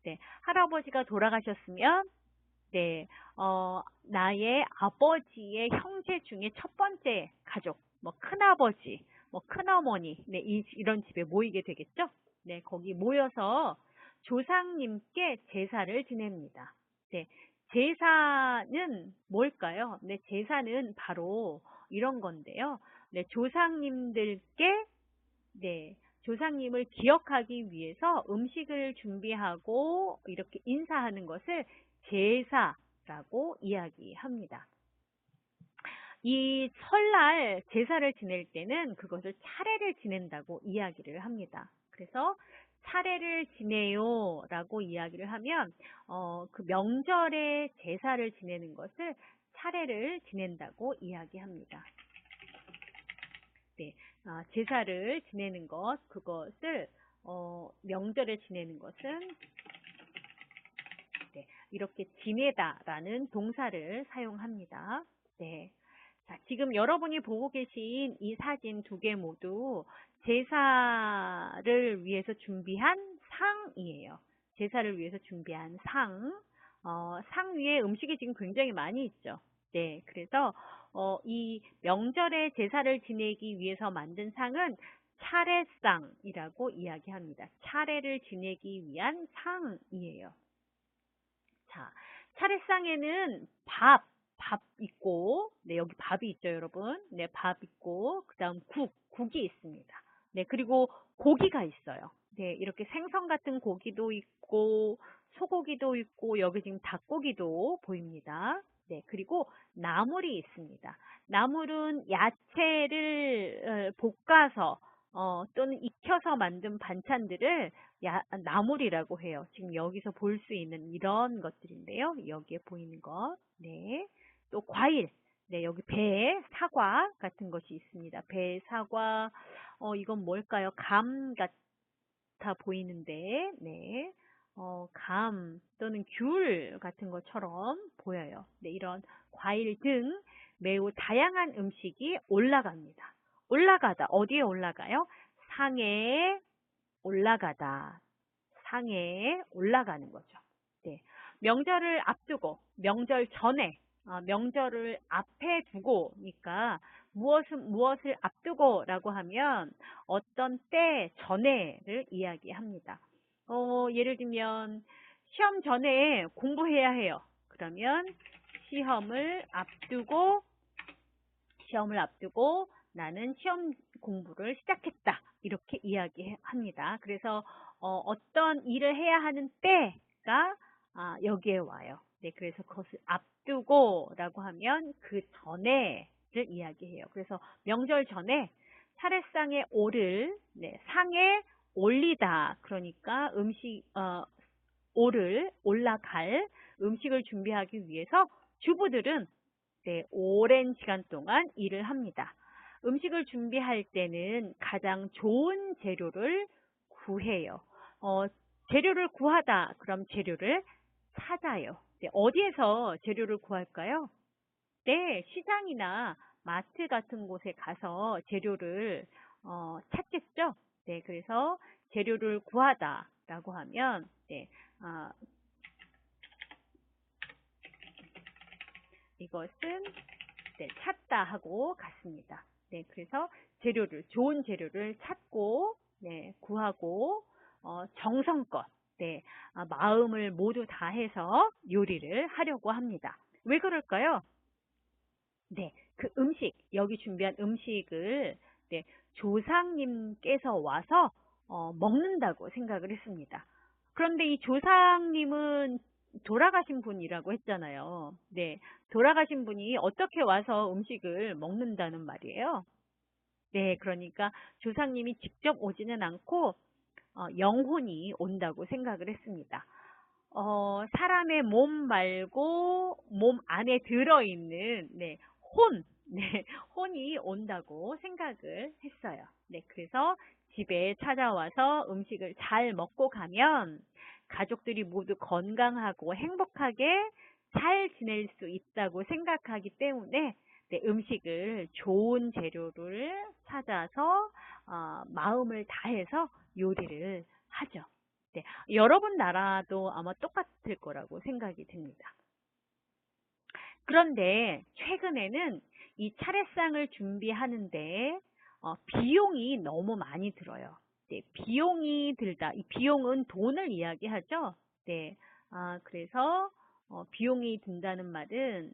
네, 할아버지가 돌아가셨으면 네, 나의 아버지의 형제 중에 첫 번째 가족, 큰아버지, 큰어머니, 네, 이런 집에 모이게 되겠죠? 네, 거기 모여서 조상님께 제사를 지냅니다. 네, 제사는 뭘까요? 네, 제사는 바로 이런 건데요. 네, 네, 조상님을 기억하기 위해서 음식을 준비하고 이렇게 인사하는 것을 제사라고 이야기합니다. 이 설날 제사를 지낼 때는 그것을 차례를 지낸다고 이야기를 합니다. 그래서 차례를 지내요 라고 이야기를 하면 그 명절에 제사를 지내는 것을 차례를 지낸다고 이야기합니다. 네, 제사를 지내는 것, 그것을 명절에 지내는 것은 네, 이렇게 지내다라는 동사를 사용합니다. 네. 자, 지금 여러분이 보고 계신 이 사진 두 개 모두 제사를 위해서 준비한 상이에요. 제사를 위해서 준비한 상. 상 위에 음식이 지금 굉장히 많이 있죠. 네, 그래서 이 명절에 제사를 지내기 위해서 만든 상은 차례상이라고 이야기합니다. 차례를 지내기 위한 상이에요. 자, 차례상에는 밥 있고, 네, 여기 밥이 있죠, 여러분. 네, 밥 있고, 그 다음 국이 있습니다. 네, 그리고 고기가 있어요. 네, 이렇게 생선 같은 고기도 있고, 소고기도 있고, 여기 지금 닭고기도 보입니다. 네, 그리고 나물이 있습니다. 나물은 야채를 볶아서, 또는 익혀서 만든 반찬들을 나물이라고 해요. 지금 여기서 볼 수 있는 이런 것들인데요. 여기에 보이는 것. 네. 또 과일. 네, 여기 배, 사과 같은 것이 있습니다. 배, 사과, 이건 뭘까요? 감 같아 보이는데, 네. 감 또는 귤 같은 것처럼 보여요. 네, 이런 과일 등 매우 다양한 음식이 올라갑니다. 올라가다. 어디에 올라가요? 상에 올라가다. 상에 올라가는 거죠. 네. 명절을 앞두고, 명절 전에, 명절을 앞에 두고니까 무엇을 앞두고라고 하면 어떤 때 전에를 이야기합니다. 예를 들면 시험 전에 공부해야 해요. 그러면 시험을 앞두고 나는 시험 공부를 시작했다. 이렇게 이야기합니다. 그래서 어떤 일을 해야 하는 때가 여기에 와요. 네, 그래서 그것을 앞두고라고 하면 그 전에를 이야기해요. 그래서 명절 전에 차례상에 네, 상에 올리다. 그러니까 올라갈 음식을 준비하기 위해서 주부들은 네, 오랜 시간 동안 일을 합니다. 음식을 준비할 때는 가장 좋은 재료를 구해요. 재료를 구하다, 그럼 재료를 찾아요. 네, 어디에서 재료를 구할까요? 네, 시장이나 마트 같은 곳에 가서 재료를 찾겠죠? 네, 그래서 재료를 구하다라고 하면 네, 이것은 네, 찾다 하고 같습니다. 네, 그래서 좋은 재료를 찾고, 네, 구하고, 정성껏, 네, 마음을 모두 다해서 요리를 하려고 합니다. 왜 그럴까요? 네, 그 여기 준비한 음식을, 네, 조상님께서 와서, 먹는다고 생각을 했습니다. 그런데 이 조상님은 돌아가신 분이라고 했잖아요. 네, 돌아가신 분이 어떻게 와서 음식을 먹는다는 말이에요. 네, 그러니까 조상님이 직접 오지는 않고 영혼이 온다고 생각을 했습니다. 사람의 몸 말고 몸 안에 들어있는 네, 네, 혼이 온다고 생각을 했어요. 네, 그래서 집에 찾아와서 음식을 잘 먹고 가면 가족들이 모두 건강하고 행복하게 잘 지낼 수 있다고 생각하기 때문에 네, 음식을 좋은 재료를 찾아서 마음을 다해서 요리를 하죠. 네, 여러분 나라도 아마 똑같을 거라고 생각이 듭니다. 그런데 최근에는 이 차례상을 준비하는데 비용이 너무 많이 들어요. 네, 비용이 들다. 이 비용은 돈을 이야기하죠. 네, 그래서 비용이 든다는 말은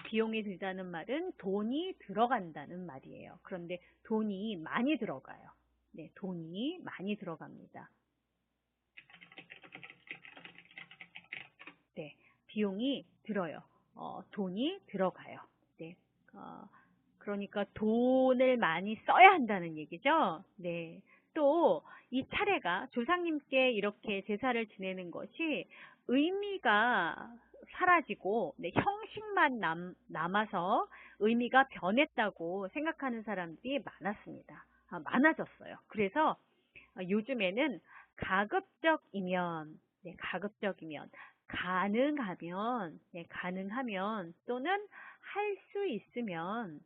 비용이 들다는 말은 돈이 들어간다는 말이에요. 그런데 돈이 많이 들어가요. 네, 돈이 많이 들어갑니다. 네, 비용이 들어요. 돈이 들어가요. 네, 그러니까 돈을 많이 써야 한다는 얘기죠. 네, 또 이 차례가 조상님께 이렇게 제사를 지내는 것이 의미가 사라지고 네, 형식만 남아서 의미가 변했다고 생각하는 사람들이 많았습니다. 많아졌어요. 그래서 요즘에는 가급적이면, 네, 가급적이면, 가능하면, 네, 가능하면 또는 할 수 있으면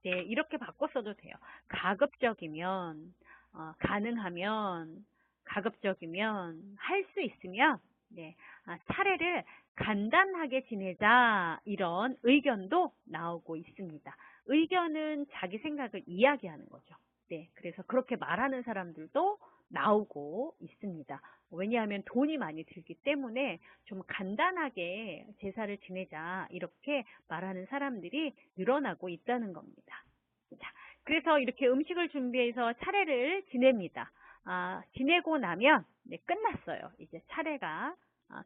네, 이렇게 바꿔 써도 돼요. 가급적이면, 가능하면, 가급적이면, 할 수 있으면, 네, 차례를 간단하게 지내자, 이런 의견도 나오고 있습니다. 의견은 자기 생각을 이야기하는 거죠. 네, 그래서 그렇게 말하는 사람들도 나오고 있습니다. 왜냐하면 돈이 많이 들기 때문에 좀 간단하게 제사를 지내자, 이렇게 말하는 사람들이 늘어나고 있다는 겁니다. 자, 그래서 이렇게 음식을 준비해서 차례를 지냅니다. 지내고 나면 네, 끝났어요. 이제 차례가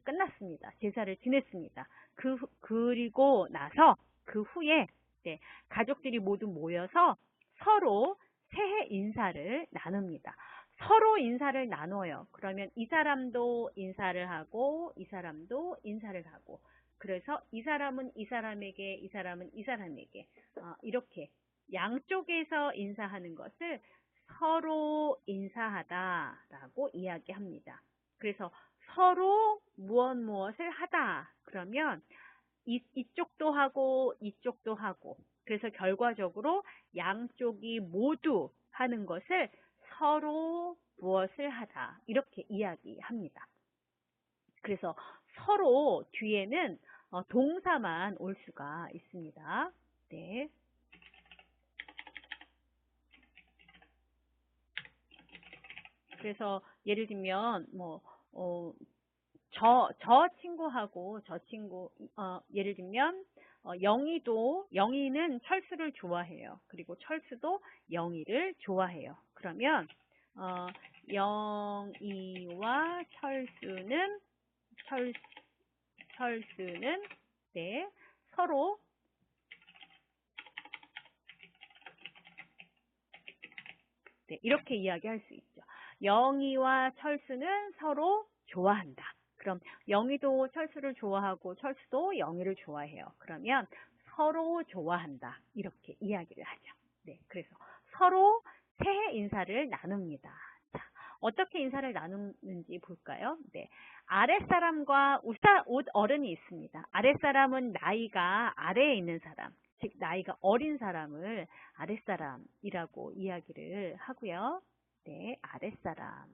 끝났습니다. 제사를 지냈습니다. 그리고 나서 그 후에 네, 가족들이 모두 모여서 서로 새해 인사를 나눕니다. 서로 인사를 나눠요. 그러면 이 사람도 인사를 하고 이 사람도 인사를 하고 그래서 이 사람은 이 사람에게 이 사람은 이 사람에게 이렇게 양쪽에서 인사하는 것을 서로 인사하다라고 이야기합니다. 그래서 서로 무엇을 하다 그러면 이쪽도 하고 이쪽도 하고 그래서 결과적으로 양쪽이 모두 하는 것을 서로 무엇을 하다 이렇게 이야기합니다. 그래서 서로 뒤에는 동사만 올 수가 있습니다. 네. 그래서 예를 들면 저 친구하고 저 친구 예를 들면 영희는 철수를 좋아해요. 그리고 철수도 영희를 좋아해요. 그러면 영희와 철수는 네, 서로 네, 이렇게 이야기할 수 있죠. 영희와 철수는 서로 좋아한다. 그럼 영희도 철수를 좋아하고 철수도 영희를 좋아해요. 그러면 서로 좋아한다. 이렇게 이야기를 하죠. 네, 그래서 서로 새해 인사를 나눕니다. 자, 어떻게 인사를 나누는지 볼까요? 네, 아랫사람과 윗 어른이 있습니다. 아랫사람은 나이가 아래에 있는 사람, 즉 나이가 어린 사람을 아랫사람이라고 이야기를 하고요. 네, 아랫사람.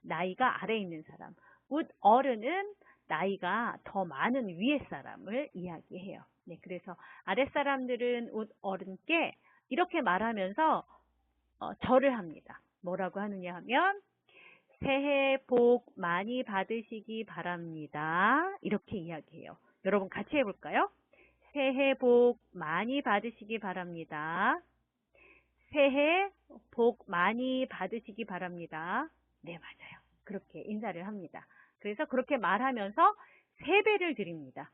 나이가 아래에 있는 사람. 웃 어른은 나이가 더 많은 위에 사람을 이야기해요. 네, 그래서 아랫사람들은 웃 어른께 이렇게 말하면서 절을 합니다. 뭐라고 하느냐 하면 새해 복 많이 받으시기 바랍니다. 이렇게 이야기해요. 여러분 같이 해볼까요? 새해 복 많이 받으시기 바랍니다. 새해 복 많이 받으시기 바랍니다. 네, 맞아요. 그렇게 인사를 합니다. 그래서 그렇게 말하면서 세배를 드립니다.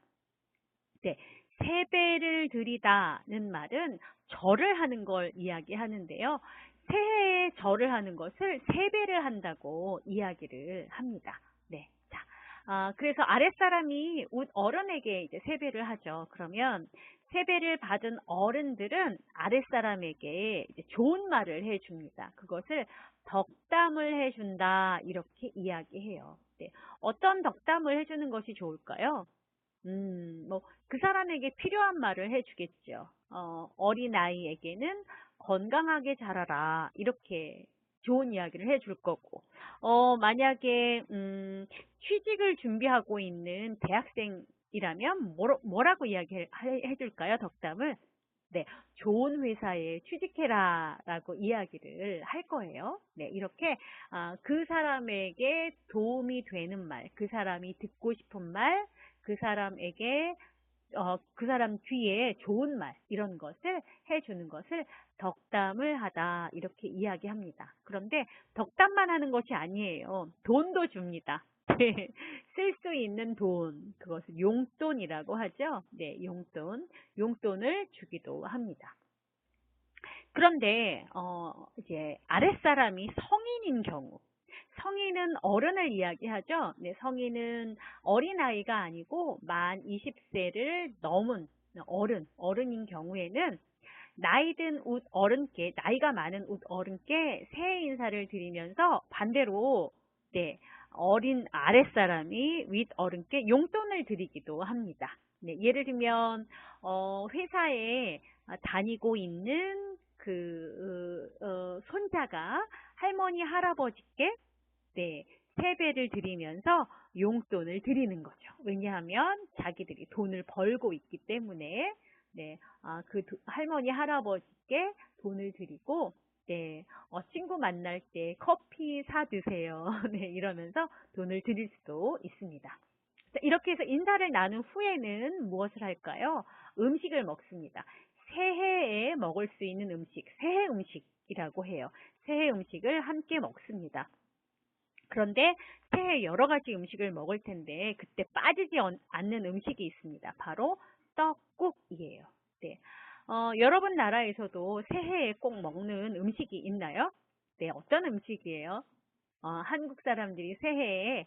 네, 세배를 드리다는 말은 절을 하는 걸 이야기하는데요. 새해에 절을 하는 것을 세배를 한다고 이야기를 합니다. 네, 자, 그래서 아랫사람이 어른에게 이제 세배를 하죠. 그러면 세배를 받은 어른들은 아랫사람에게 이제 좋은 말을 해줍니다. 그것을 덕담을 해준다 이렇게 이야기해요. 네, 어떤 덕담을 해주는 것이 좋을까요? 그 사람에게 필요한 말을 해주겠죠. 어린아이에게는 건강하게 자라라. 이렇게 좋은 이야기를 해줄 거고, 만약에, 취직을 준비하고 있는 대학생이라면 뭐라고 이야기해줄까요? 덕담을? 네, 좋은 회사에 취직해라 라고 이야기를 할 거예요. 네, 이렇게 그 사람에게 도움이 되는 말, 그 사람이 듣고 싶은 말, 그 사람에게 그 사람 귀에 좋은 말 이런 것을 해주는 것을 덕담을 하다 이렇게 이야기합니다. 그런데 덕담만 하는 것이 아니에요. 돈도 줍니다. 쓸 수 있는 돈, 그것을 용돈이라고 하죠. 네, 용돈을 주기도 합니다. 그런데 이제 아랫사람이 성인인 경우, 성인은 어른을 이야기하죠. 네, 성인은 어린아이가 아니고 만 20세를 넘은 어른인 경우에는 나이든 웃 어른께, 나이가 많은 웃 어른께 새해 인사를 드리면서 반대로, 네, 어린 아랫사람이 윗 어른께 용돈을 드리기도 합니다. 네, 예를 들면, 회사에 다니고 있는 손자가 할머니, 할아버지께, 네, 세배를 드리면서 용돈을 드리는 거죠. 왜냐하면 자기들이 돈을 벌고 있기 때문에, 네, 할머니, 할아버지께 돈을 드리고, 네, 친구 만날 때 커피 사 드세요. 네, 이러면서 돈을 드릴 수도 있습니다. 자, 이렇게 해서 인사를 나눈 후에는 무엇을 할까요? 음식을 먹습니다. 새해에 먹을 수 있는 음식, 새해 음식이라고 해요. 새해 음식을 함께 먹습니다. 그런데 새해 여러 가지 음식을 먹을 텐데 그때 빠지지 않는 음식이 있습니다. 바로 떡국이에요. 네. 여러분 나라에서도 새해에 꼭 먹는 음식이 있나요? 네, 어떤 음식이에요? 한국 사람들이 새해에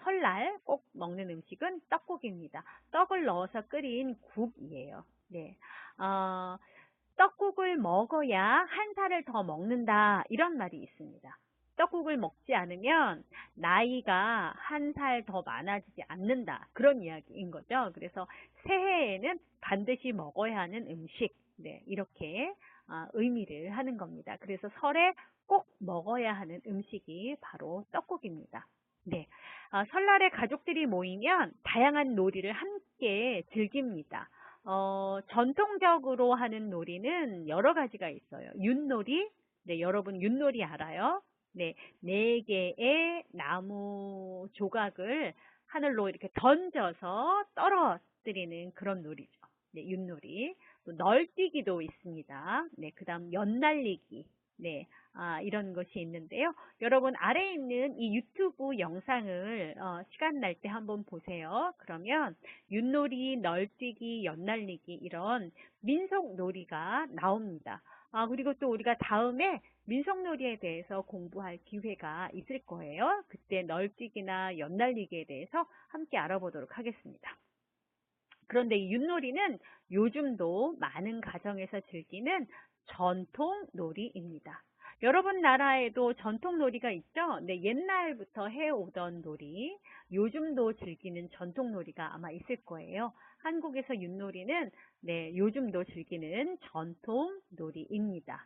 설날 꼭 먹는 음식은 떡국입니다. 떡을 넣어서 끓인 국이에요. 네. 떡국을 먹어야 한 살을 더 먹는다 이런 말이 있습니다. 떡국을 먹지 않으면 나이가 한 살 더 많아지지 않는다 그런 이야기인 거죠. 그래서 새해에는 반드시 먹어야 하는 음식, 네, 이렇게 의미를 하는 겁니다. 그래서 설에 꼭 먹어야 하는 음식이 바로 떡국입니다. 네, 설날에 가족들이 모이면 다양한 놀이를 함께 즐깁니다. 전통적으로 하는 놀이는 여러 가지가 있어요. 윷놀이, 네, 여러분 윷놀이 알아요? 네, 4개의 나무 조각을 하늘로 이렇게 던져서 떨어뜨리는 그런 놀이죠. 네, 윷놀이. 또 널뛰기도 있습니다. 네, 그 다음 연날리기. 네, 이런 것이 있는데요. 여러분 아래에 있는 이 유튜브 영상을 시간 날 때 한번 보세요. 그러면 윷놀이, 널뛰기, 연날리기 이런 민속놀이가 나옵니다. 그리고 또 우리가 다음에 민속놀이에 대해서 공부할 기회가 있을 거예요. 그때 널뛰기나 연날리기에 대해서 함께 알아보도록 하겠습니다. 그런데 이 윷놀이는 요즘도 많은 가정에서 즐기는 전통 놀이입니다. 여러분 나라에도 전통 놀이가 있죠? 네, 옛날부터 해오던 놀이, 요즘도 즐기는 전통 놀이가 아마 있을 거예요. 한국에서 윷놀이는 네, 요즘도 즐기는 전통 놀이입니다.